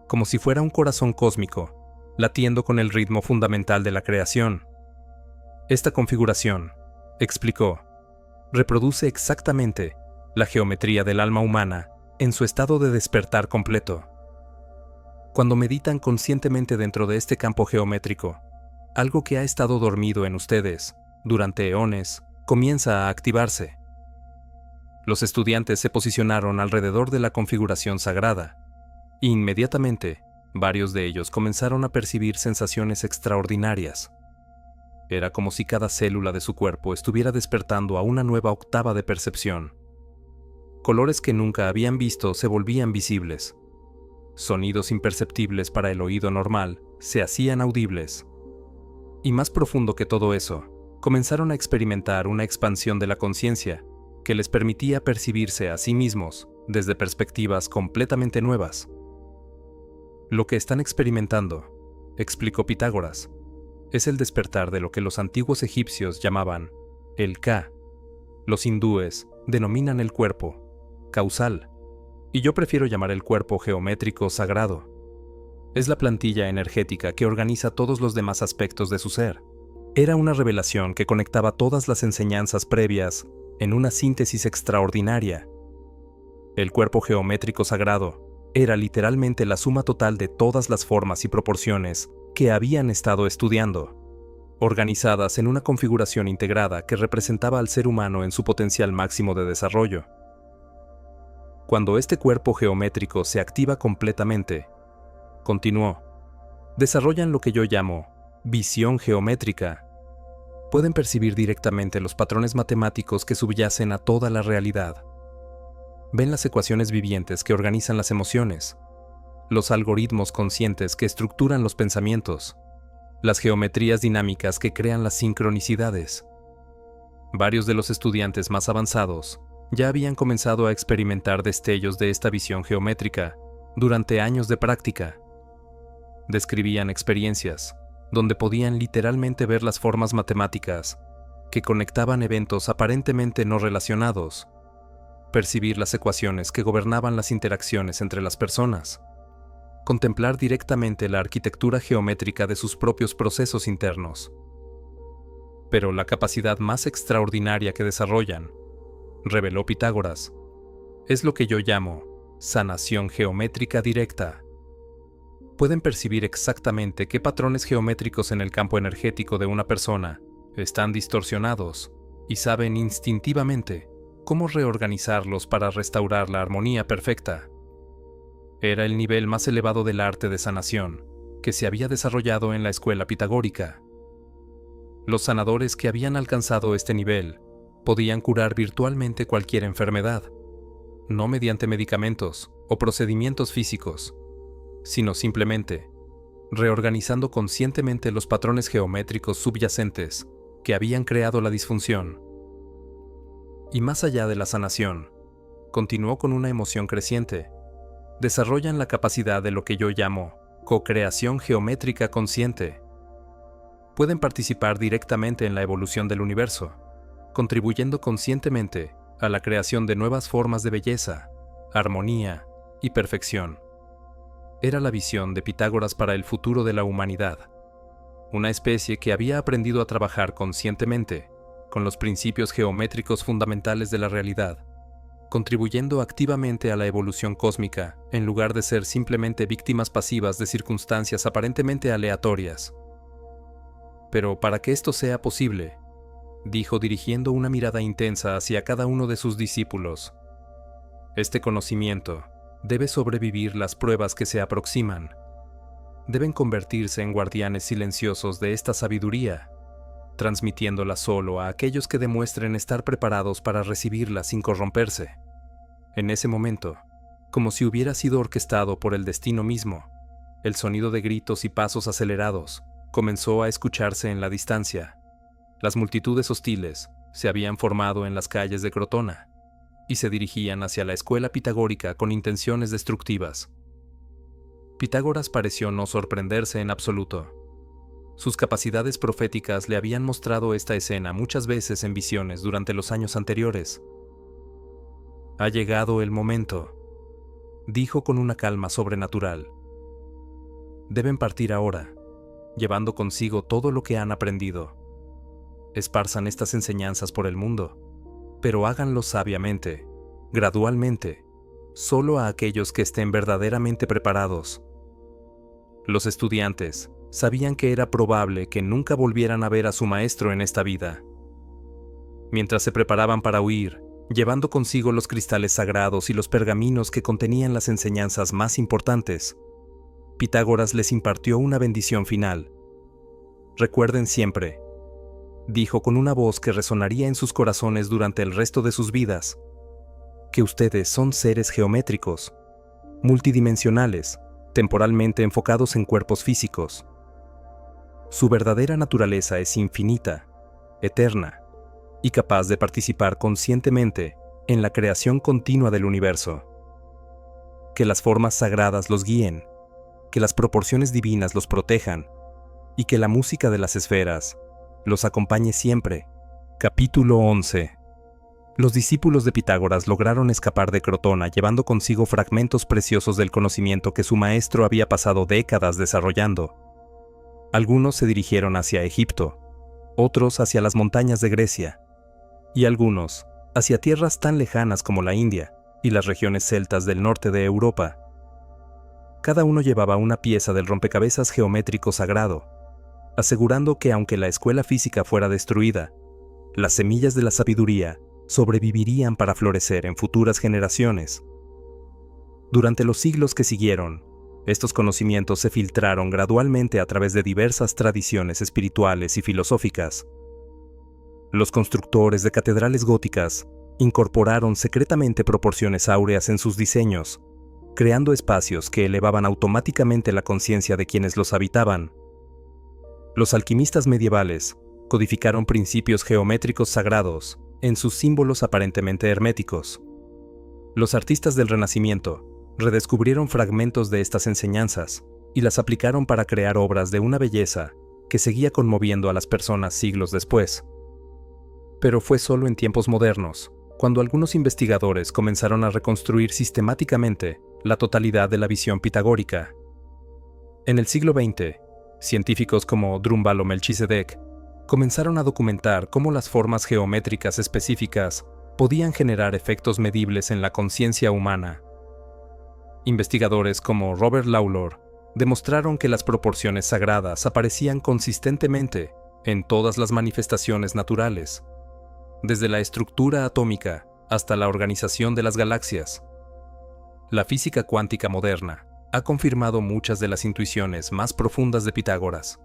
como si fuera un corazón cósmico, latiendo con el ritmo fundamental de la creación. Esta configuración, explicó, reproduce exactamente la geometría del alma humana en su estado de despertar completo. Cuando meditan conscientemente dentro de este campo geométrico, algo que ha estado dormido en ustedes durante eones comienza a activarse. Los estudiantes se posicionaron alrededor de la configuración sagrada, e inmediatamente varios de ellos comenzaron a percibir sensaciones extraordinarias. Era como si cada célula de su cuerpo estuviera despertando a una nueva octava de percepción. Colores que nunca habían visto se volvían visibles. Sonidos imperceptibles para el oído normal se hacían audibles. Y más profundo que todo eso, comenzaron a experimentar una expansión de la conciencia que les permitía percibirse a sí mismos desde perspectivas completamente nuevas. Lo que están experimentando, explicó Pitágoras, es el despertar de lo que los antiguos egipcios llamaban el Ka. Los hindúes denominan el cuerpo causal, y yo prefiero llamar el cuerpo geométrico sagrado. Es la plantilla energética que organiza todos los demás aspectos de su ser. Era una revelación que conectaba todas las enseñanzas previas en una síntesis extraordinaria. El cuerpo geométrico sagrado era literalmente la suma total de todas las formas y proporciones que habían estado estudiando, organizadas en una configuración integrada que representaba al ser humano en su potencial máximo de desarrollo. Cuando este cuerpo geométrico se activa completamente, continuó, desarrollan lo que yo llamo visión geométrica. Pueden percibir directamente los patrones matemáticos que subyacen a toda la realidad. Ven las ecuaciones vivientes que organizan las emociones, los algoritmos conscientes que estructuran los pensamientos, las geometrías dinámicas que crean las sincronicidades. Varios de los estudiantes más avanzados ya habían comenzado a experimentar destellos de esta visión geométrica durante años de práctica. Describían experiencias donde podían literalmente ver las formas matemáticas que conectaban eventos aparentemente no relacionados, percibir las ecuaciones que gobernaban las interacciones entre las personas, contemplar directamente la arquitectura geométrica de sus propios procesos internos. Pero la capacidad más extraordinaria que desarrollan, reveló Pitágoras, es lo que yo llamo sanación geométrica directa. Pueden percibir exactamente qué patrones geométricos en el campo energético de una persona están distorsionados y saben instintivamente cómo reorganizarlos para restaurar la armonía perfecta. Era el nivel más elevado del arte de sanación que se había desarrollado en la escuela pitagórica. Los sanadores que habían alcanzado este nivel podían curar virtualmente cualquier enfermedad, no mediante medicamentos o procedimientos físicos, sino simplemente reorganizando conscientemente los patrones geométricos subyacentes que habían creado la disfunción. Y más allá de la sanación, continuó con una emoción creciente, desarrollan la capacidad de lo que yo llamo co-creación geométrica consciente. Pueden participar directamente en la evolución del universo, contribuyendo conscientemente a la creación de nuevas formas de belleza, armonía y perfección. Era la visión de Pitágoras para el futuro de la humanidad, una especie que había aprendido a trabajar conscientemente con los principios geométricos fundamentales de la realidad, contribuyendo activamente a la evolución cósmica en lugar de ser simplemente víctimas pasivas de circunstancias aparentemente aleatorias. Pero para que esto sea posible, dijo dirigiendo una mirada intensa hacia cada uno de sus discípulos, este conocimiento debe sobrevivir las pruebas que se aproximan. Deben convertirse en guardianes silenciosos de esta sabiduría, transmitiéndola solo a aquellos que demuestren estar preparados para recibirla sin corromperse. En ese momento, como si hubiera sido orquestado por el destino mismo, el sonido de gritos y pasos acelerados comenzó a escucharse en la distancia. Las multitudes hostiles se habían formado en las calles de Crotona y se dirigían hacia la escuela pitagórica con intenciones destructivas. Pitágoras pareció no sorprenderse en absoluto. Sus capacidades proféticas le habían mostrado esta escena muchas veces en visiones durante los años anteriores. Ha llegado el momento, dijo con una calma sobrenatural. Deben partir ahora, llevando consigo todo lo que han aprendido. Esparzan estas enseñanzas por el mundo, pero háganlo sabiamente, gradualmente, solo a aquellos que estén verdaderamente preparados. Los estudiantes sabían que era probable que nunca volvieran a ver a su maestro en esta vida. Mientras se preparaban para huir, llevando consigo los cristales sagrados y los pergaminos que contenían las enseñanzas más importantes, Pitágoras les impartió una bendición final. Recuerden siempre, dijo con una voz que resonaría en sus corazones durante el resto de sus vidas, que ustedes son seres geométricos, multidimensionales, temporalmente enfocados en cuerpos físicos. Su verdadera naturaleza es infinita, eterna y capaz de participar conscientemente en la creación continua del universo. Que las formas sagradas los guíen, que las proporciones divinas los protejan y que la música de las esferas los acompañe siempre. Capítulo 11. Los discípulos de Pitágoras lograron escapar de Crotona llevando consigo fragmentos preciosos del conocimiento que su maestro había pasado décadas desarrollando. Algunos se dirigieron hacia Egipto, otros hacia las montañas de Grecia, y algunos hacia tierras tan lejanas como la India y las regiones celtas del norte de Europa. Cada uno llevaba una pieza del rompecabezas geométrico sagrado, asegurando que aunque la escuela física fuera destruida, las semillas de la sabiduría sobrevivirían para florecer en futuras generaciones. Durante los siglos que siguieron, estos conocimientos se filtraron gradualmente a través de diversas tradiciones espirituales y filosóficas. Los constructores de catedrales góticas incorporaron secretamente proporciones áureas en sus diseños, creando espacios que elevaban automáticamente la conciencia de quienes los habitaban. Los alquimistas medievales codificaron principios geométricos sagrados en sus símbolos aparentemente herméticos. Los artistas del Renacimiento redescubrieron fragmentos de estas enseñanzas y las aplicaron para crear obras de una belleza que seguía conmoviendo a las personas siglos después. Pero fue solo en tiempos modernos, cuando algunos investigadores comenzaron a reconstruir sistemáticamente la totalidad de la visión pitagórica. En el siglo XX, científicos como Drúmbalo o Melchizedek comenzaron a documentar cómo las formas geométricas específicas podían generar efectos medibles en la conciencia humana. Investigadores como Robert Lawlor demostraron que las proporciones sagradas aparecían consistentemente en todas las manifestaciones naturales, desde la estructura atómica hasta la organización de las galaxias. La física cuántica moderna ha confirmado muchas de las intuiciones más profundas de Pitágoras.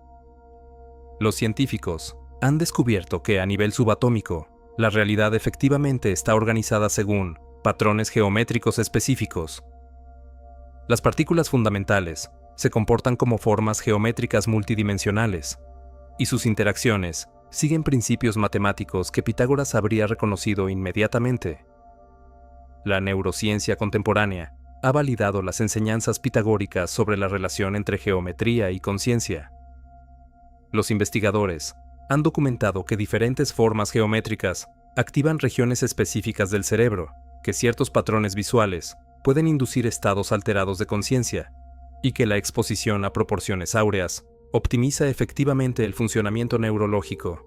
Los científicos han descubierto que a nivel subatómico, la realidad efectivamente está organizada según patrones geométricos específicos. Las partículas fundamentales se comportan como formas geométricas multidimensionales, y sus interacciones siguen principios matemáticos que Pitágoras habría reconocido inmediatamente. La neurociencia contemporánea ha validado las enseñanzas pitagóricas sobre la relación entre geometría y conciencia. Los investigadores han documentado que diferentes formas geométricas activan regiones específicas del cerebro, que ciertos patrones visuales pueden inducir estados alterados de conciencia, y que la exposición a proporciones áureas optimiza efectivamente el funcionamiento neurológico.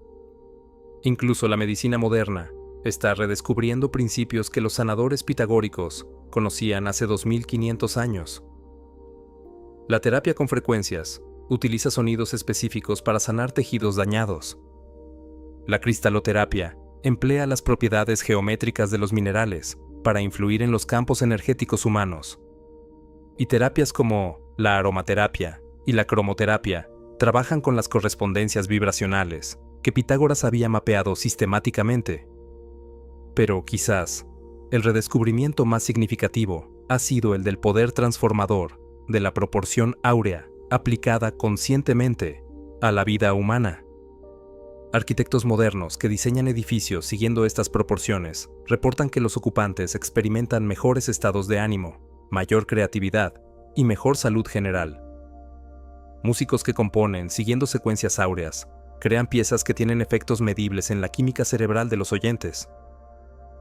Incluso la medicina moderna está redescubriendo principios que los sanadores pitagóricos conocían hace 2500 años. La terapia con frecuencias utiliza sonidos específicos para sanar tejidos dañados. La cristaloterapia emplea las propiedades geométricas de los minerales para influir en los campos energéticos humanos. Y terapias como la aromaterapia y la cromoterapia trabajan con las correspondencias vibracionales que Pitágoras había mapeado sistemáticamente. Pero quizás, el redescubrimiento más significativo ha sido el del poder transformador de la proporción áurea aplicada conscientemente a la vida humana. Arquitectos modernos que diseñan edificios siguiendo estas proporciones reportan que los ocupantes experimentan mejores estados de ánimo, mayor creatividad y mejor salud general. Músicos que componen siguiendo secuencias áureas crean piezas que tienen efectos medibles en la química cerebral de los oyentes.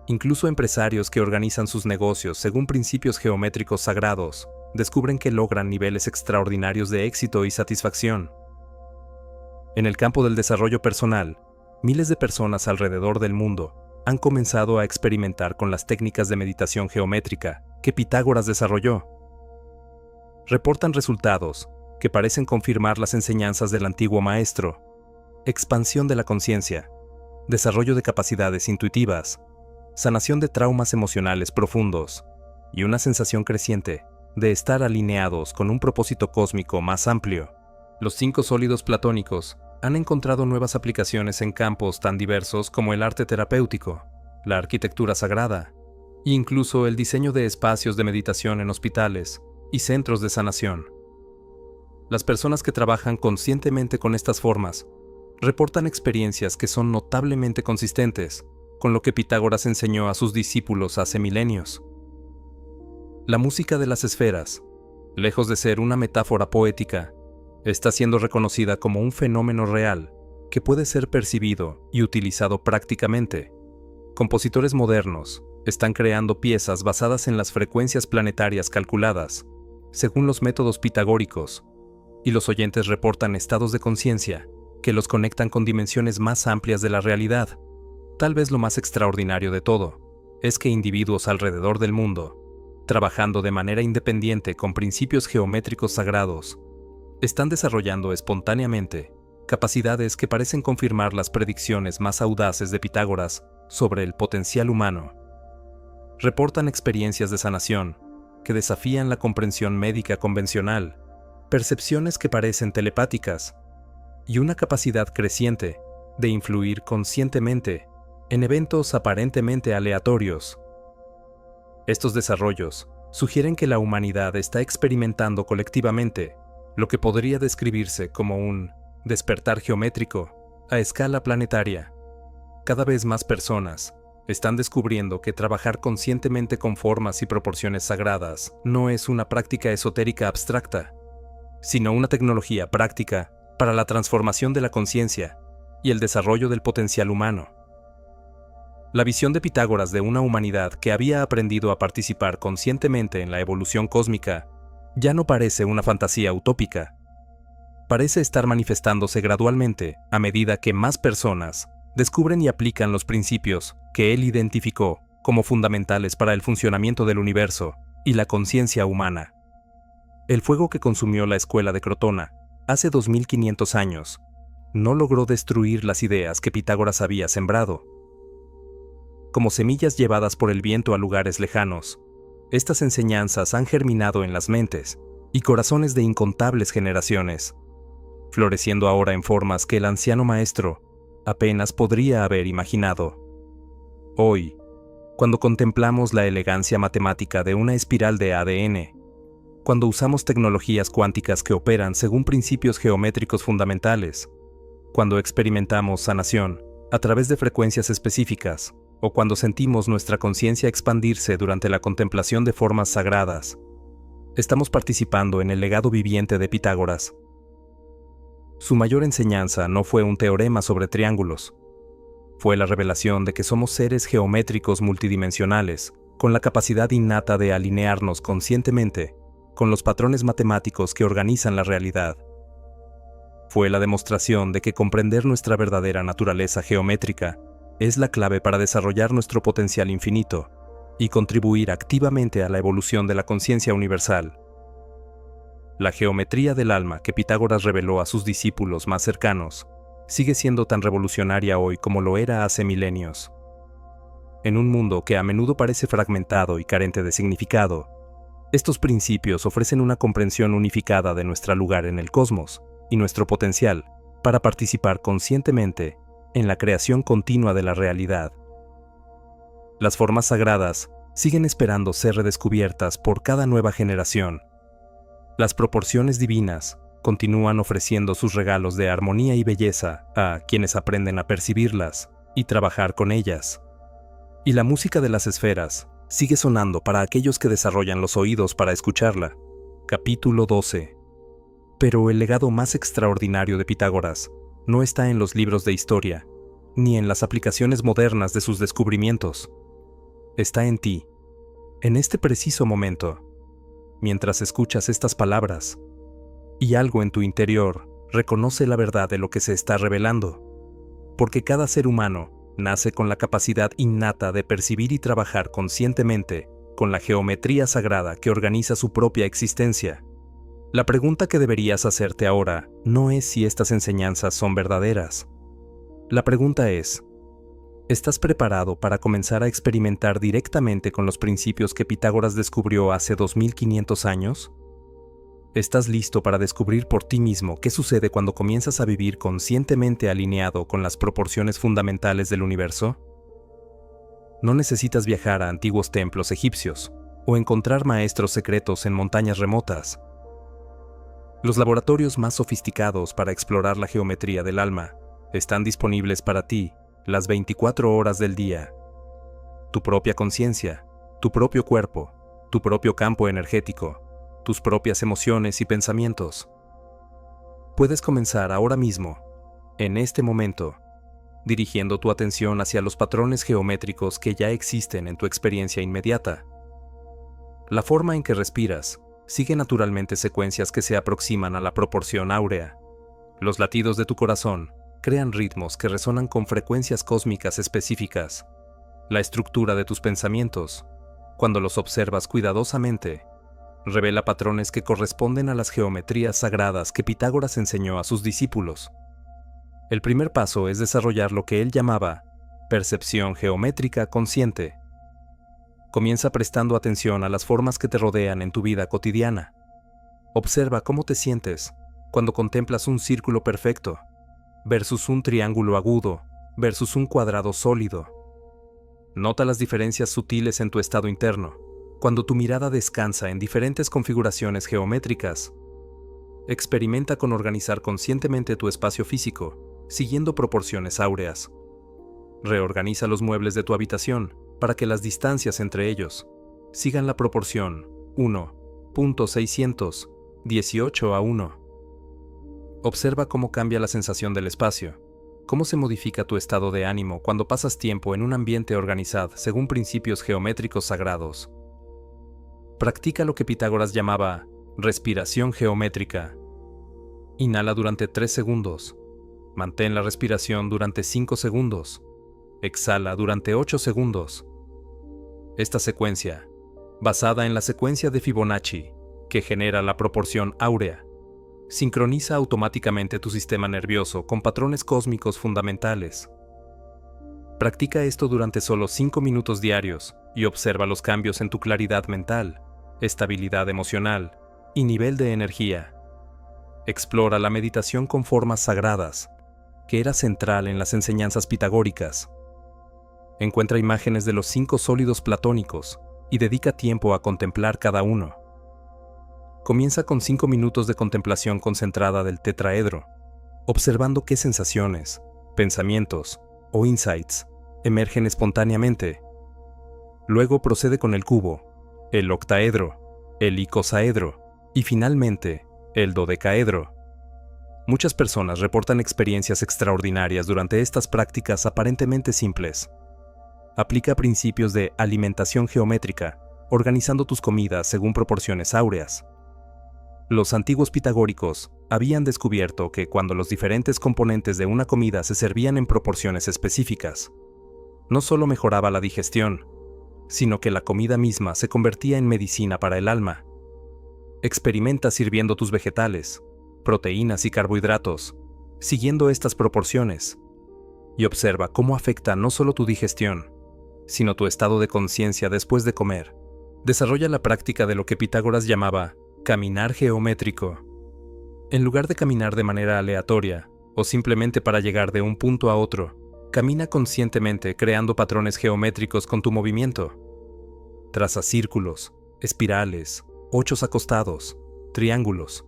Incluso empresarios que organizan sus negocios según principios geométricos sagrados descubren que logran niveles extraordinarios de éxito y satisfacción. En el campo del desarrollo personal, miles de personas alrededor del mundo han comenzado a experimentar con las técnicas de meditación geométrica que Pitágoras desarrolló. Reportan resultados que parecen confirmar las enseñanzas del antiguo maestro: expansión de la conciencia, desarrollo de capacidades intuitivas, sanación de traumas emocionales profundos y una sensación creciente de estar alineados con un propósito cósmico más amplio. Los 5 sólidos platónicos han encontrado nuevas aplicaciones en campos tan diversos como el arte terapéutico, la arquitectura sagrada, e incluso el diseño de espacios de meditación en hospitales y centros de sanación. Las personas que trabajan conscientemente con estas formas reportan experiencias que son notablemente consistentes con lo que Pitágoras enseñó a sus discípulos hace milenios. La música de las esferas, lejos de ser una metáfora poética, está siendo reconocida como un fenómeno real que puede ser percibido y utilizado prácticamente. Compositores modernos están creando piezas basadas en las frecuencias planetarias calculadas, según los métodos pitagóricos, y los oyentes reportan estados de conciencia que los conectan con dimensiones más amplias de la realidad. Tal vez lo más extraordinario de todo es que individuos alrededor del mundo trabajando de manera independiente con principios geométricos sagrados, están desarrollando espontáneamente capacidades que parecen confirmar las predicciones más audaces de Pitágoras sobre el potencial humano. Reportan experiencias de sanación que desafían la comprensión médica convencional, percepciones que parecen telepáticas y una capacidad creciente de influir conscientemente en eventos aparentemente aleatorios. Estos desarrollos sugieren que la humanidad está experimentando colectivamente lo que podría describirse como un despertar geométrico a escala planetaria. Cada vez más personas están descubriendo que trabajar conscientemente con formas y proporciones sagradas no es una práctica esotérica abstracta, sino una tecnología práctica para la transformación de la conciencia y el desarrollo del potencial humano. La visión de Pitágoras de una humanidad que había aprendido a participar conscientemente en la evolución cósmica ya no parece una fantasía utópica. Parece estar manifestándose gradualmente a medida que más personas descubren y aplican los principios que él identificó como fundamentales para el funcionamiento del universo y la conciencia humana. El fuego que consumió la escuela de Crotona hace 2500 años no logró destruir las ideas que Pitágoras había sembrado. Como semillas llevadas por el viento a lugares lejanos, estas enseñanzas han germinado en las mentes y corazones de incontables generaciones, floreciendo ahora en formas que el anciano maestro apenas podría haber imaginado. Hoy, cuando contemplamos la elegancia matemática de una espiral de ADN, cuando usamos tecnologías cuánticas que operan según principios geométricos fundamentales, cuando experimentamos sanación a través de frecuencias específicas, o cuando sentimos nuestra conciencia expandirse durante la contemplación de formas sagradas, estamos participando en el legado viviente de Pitágoras. Su mayor enseñanza no fue un teorema sobre triángulos. Fue la revelación de que somos seres geométricos multidimensionales, con la capacidad innata de alinearnos conscientemente con los patrones matemáticos que organizan la realidad. Fue la demostración de que comprender nuestra verdadera naturaleza geométrica es la clave para desarrollar nuestro potencial infinito y contribuir activamente a la evolución de la conciencia universal. La geometría del alma que Pitágoras reveló a sus discípulos más cercanos sigue siendo tan revolucionaria hoy como lo era hace milenios. En un mundo que a menudo parece fragmentado y carente de significado, estos principios ofrecen una comprensión unificada de nuestro lugar en el cosmos y nuestro potencial para participar conscientemente en la creación continua de la realidad. Las formas sagradas siguen esperando ser redescubiertas por cada nueva generación. Las proporciones divinas continúan ofreciendo sus regalos de armonía y belleza a quienes aprenden a percibirlas y trabajar con ellas. Y la música de las esferas sigue sonando para aquellos que desarrollan los oídos para escucharla. Capítulo 12. Pero el legado más extraordinario de Pitágoras no está en los libros de historia, ni en las aplicaciones modernas de sus descubrimientos. Está en ti, en este preciso momento, mientras escuchas estas palabras, y algo en tu interior reconoce la verdad de lo que se está revelando, porque cada ser humano nace con la capacidad innata de percibir y trabajar conscientemente con la geometría sagrada que organiza su propia existencia. La pregunta que deberías hacerte ahora no es si estas enseñanzas son verdaderas. La pregunta es, ¿estás preparado para comenzar a experimentar directamente con los principios que Pitágoras descubrió hace 2500 años? ¿Estás listo para descubrir por ti mismo qué sucede cuando comienzas a vivir conscientemente alineado con las proporciones fundamentales del universo? No necesitas viajar a antiguos templos egipcios o encontrar maestros secretos en montañas remotas. Los laboratorios más sofisticados para explorar la geometría del alma están disponibles para ti las 24 horas del día. Tu propia conciencia, tu propio cuerpo, tu propio campo energético, tus propias emociones y pensamientos. Puedes comenzar ahora mismo, en este momento, dirigiendo tu atención hacia los patrones geométricos que ya existen en tu experiencia inmediata. La forma en que respiras sigue naturalmente secuencias que se aproximan a la proporción áurea. Los latidos de tu corazón crean ritmos que resonan con frecuencias cósmicas específicas. La estructura de tus pensamientos, cuando los observas cuidadosamente, revela patrones que corresponden a las geometrías sagradas que Pitágoras enseñó a sus discípulos. El primer paso es desarrollar lo que él llamaba percepción geométrica consciente. Comienza prestando atención a las formas que te rodean en tu vida cotidiana. Observa cómo te sientes cuando contemplas un círculo perfecto versus un triángulo agudo versus un cuadrado sólido. Nota las diferencias sutiles en tu estado interno cuando tu mirada descansa en diferentes configuraciones geométricas. Experimenta con organizar conscientemente tu espacio físico, siguiendo proporciones áureas. Reorganiza los muebles de tu habitación para que las distancias entre ellos sigan la proporción 1.618:1. Observa cómo cambia la sensación del espacio, cómo se modifica tu estado de ánimo cuando pasas tiempo en un ambiente organizado según principios geométricos sagrados. Practica lo que Pitágoras llamaba respiración geométrica. Inhala durante 3 segundos. Mantén la respiración durante 5 segundos. Exhala durante 8 segundos. Esta secuencia, basada en la secuencia de Fibonacci, que genera la proporción áurea, sincroniza automáticamente tu sistema nervioso con patrones cósmicos fundamentales. Practica esto durante solo 5 minutos diarios y observa los cambios en tu claridad mental, estabilidad emocional y nivel de energía. Explora la meditación con formas sagradas, que era central en las enseñanzas pitagóricas. Encuentra imágenes de los 5 sólidos platónicos y dedica tiempo a contemplar cada uno. Comienza con 5 minutos de contemplación concentrada del tetraedro, observando qué sensaciones, pensamientos o insights emergen espontáneamente. Luego procede con el cubo, el octaedro, el icosaedro y finalmente el dodecaedro. Muchas personas reportan experiencias extraordinarias durante estas prácticas aparentemente simples. Aplica principios de alimentación geométrica, organizando tus comidas según proporciones áureas. Los antiguos pitagóricos habían descubierto que cuando los diferentes componentes de una comida se servían en proporciones específicas, no solo mejoraba la digestión, sino que la comida misma se convertía en medicina para el alma. Experimenta sirviendo tus vegetales, proteínas y carbohidratos, siguiendo estas proporciones, y observa cómo afecta no solo tu digestión, sino tu estado de conciencia después de comer. Desarrolla la práctica de lo que Pitágoras llamaba caminar geométrico. En lugar de caminar de manera aleatoria, o simplemente para llegar de un punto a otro, camina conscientemente creando patrones geométricos con tu movimiento. Traza círculos, espirales, ochos acostados, triángulos.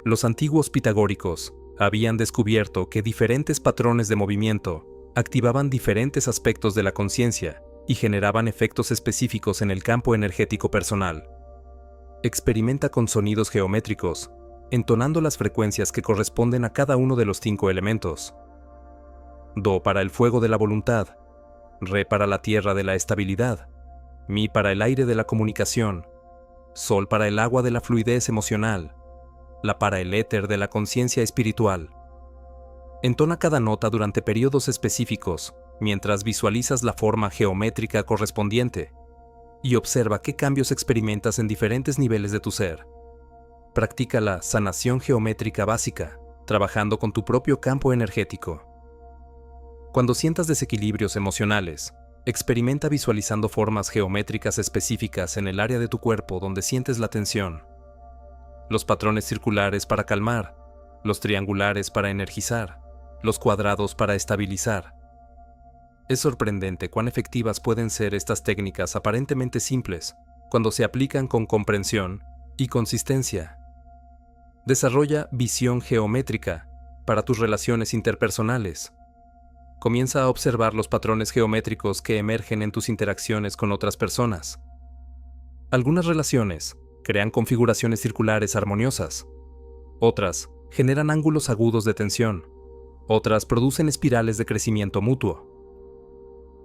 Los antiguos pitagóricos habían descubierto que diferentes patrones de movimiento activaban diferentes aspectos de la conciencia y generaban efectos específicos en el campo energético personal. Experimenta con sonidos geométricos, entonando las frecuencias que corresponden a cada uno de los 5 elementos. Do para el fuego de la voluntad, Re para la tierra de la estabilidad, Mi para el aire de la comunicación, Sol para el agua de la fluidez emocional, La para el éter de la conciencia espiritual. Entona cada nota durante periodos específicos, mientras visualizas la forma geométrica correspondiente, y observa qué cambios experimentas en diferentes niveles de tu ser. Practica la sanación geométrica básica, trabajando con tu propio campo energético. Cuando sientas desequilibrios emocionales, experimenta visualizando formas geométricas específicas en el área de tu cuerpo donde sientes la tensión. Los patrones circulares para calmar, los triangulares para energizar, los cuadrados para estabilizar. Es sorprendente cuán efectivas pueden ser estas técnicas aparentemente simples cuando se aplican con comprensión y consistencia. Desarrolla visión geométrica para tus relaciones interpersonales. Comienza a observar los patrones geométricos que emergen en tus interacciones con otras personas. Algunas relaciones crean configuraciones circulares armoniosas. Otras generan ángulos agudos de tensión. Otras producen espirales de crecimiento mutuo.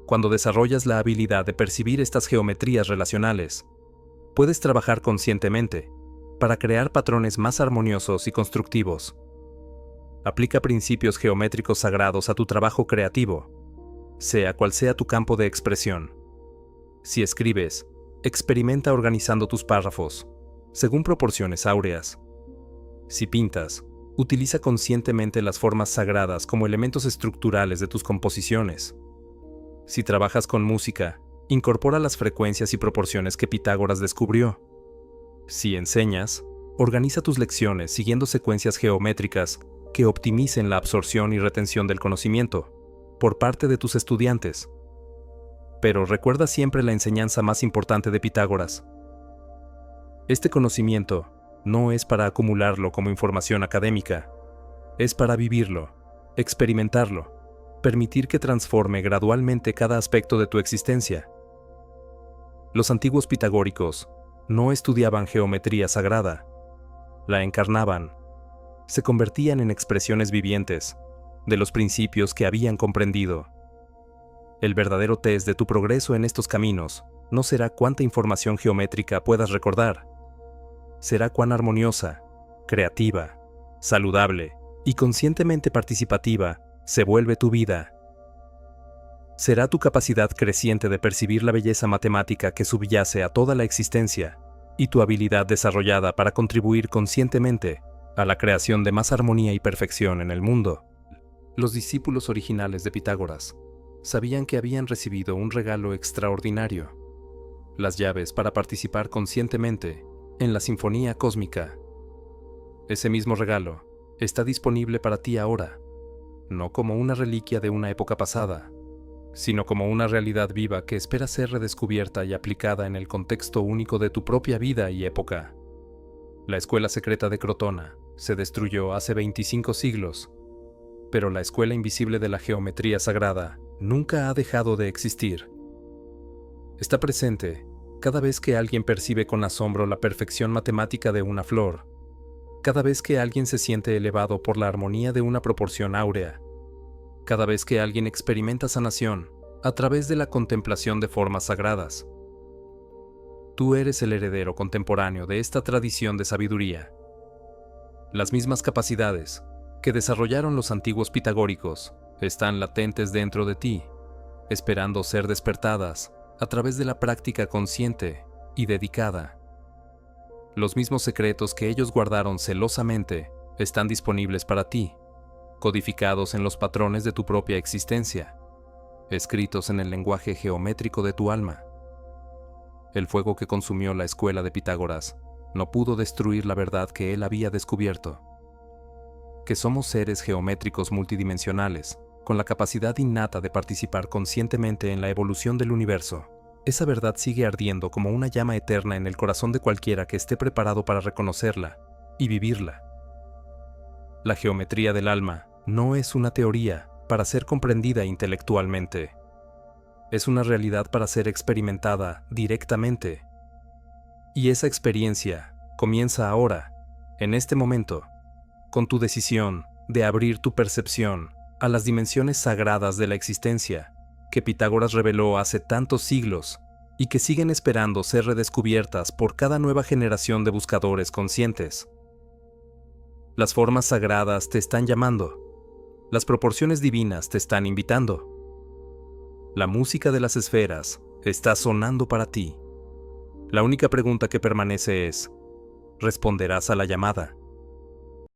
Cuando desarrollas la habilidad de percibir estas geometrías relacionales, puedes trabajar conscientemente para crear patrones más armoniosos y constructivos. Aplica principios geométricos sagrados a tu trabajo creativo, sea cual sea tu campo de expresión. Si escribes, Experimenta organizando tus párrafos, según proporciones áureas. Si pintas, utiliza conscientemente las formas sagradas como elementos estructurales de tus composiciones. Si trabajas con música, incorpora las frecuencias y proporciones que Pitágoras descubrió. Si enseñas, organiza tus lecciones siguiendo secuencias geométricas que optimicen la absorción y retención del conocimiento por parte de tus estudiantes. Pero recuerda siempre la enseñanza más importante de Pitágoras. Este conocimiento no es para acumularlo como información académica, es para vivirlo, experimentarlo, permitir que transforme gradualmente cada aspecto de tu existencia. Los antiguos pitagóricos no estudiaban geometría sagrada, la encarnaban, se convertían en expresiones vivientes de los principios que habían comprendido. El verdadero test de tu progreso en estos caminos no será cuánta información geométrica puedas recordar, será cuán armoniosa, creativa, saludable y conscientemente participativa se vuelve tu vida. Será tu capacidad creciente de percibir la belleza matemática que subyace a toda la existencia y tu habilidad desarrollada para contribuir conscientemente a la creación de más armonía y perfección en el mundo. Los discípulos originales de Pitágoras sabían que habían recibido un regalo extraordinario, las llaves para participar conscientemente en la sinfonía cósmica. Ese mismo regalo está disponible para ti ahora, no como una reliquia de una época pasada, sino como una realidad viva que espera ser redescubierta y aplicada en el contexto único de tu propia vida y época. La escuela secreta de Crotona se destruyó hace 25 siglos, pero la escuela invisible de la geometría sagrada nunca ha dejado de existir. Está presente cada vez que alguien percibe con asombro la perfección matemática de una flor, cada vez que alguien se siente elevado por la armonía de una proporción áurea, cada vez que alguien experimenta sanación a través de la contemplación de formas sagradas. Tú eres el heredero contemporáneo de esta tradición de sabiduría. Las mismas capacidades que desarrollaron los antiguos pitagóricos están latentes dentro de ti, esperando ser despertadas a través de la práctica consciente y dedicada. Los mismos secretos que ellos guardaron celosamente están disponibles para ti, codificados en los patrones de tu propia existencia, escritos en el lenguaje geométrico de tu alma. El fuego que consumió la escuela de Pitágoras no pudo destruir la verdad que él había descubierto, que somos seres geométricos multidimensionales, con la capacidad innata de participar conscientemente en la evolución del universo. Esa verdad sigue ardiendo como una llama eterna en el corazón de cualquiera que esté preparado para reconocerla y vivirla. La geometría del alma no es una teoría para ser comprendida intelectualmente. Es una realidad para ser experimentada directamente. Y esa experiencia comienza ahora, en este momento, con tu decisión de abrir tu percepción a las dimensiones sagradas de la existencia que Pitágoras reveló hace tantos siglos y que siguen esperando ser redescubiertas por cada nueva generación de buscadores conscientes. Las formas sagradas te están llamando. Las proporciones divinas te están invitando. La música de las esferas está sonando para ti. La única pregunta que permanece es: ¿responderás a la llamada?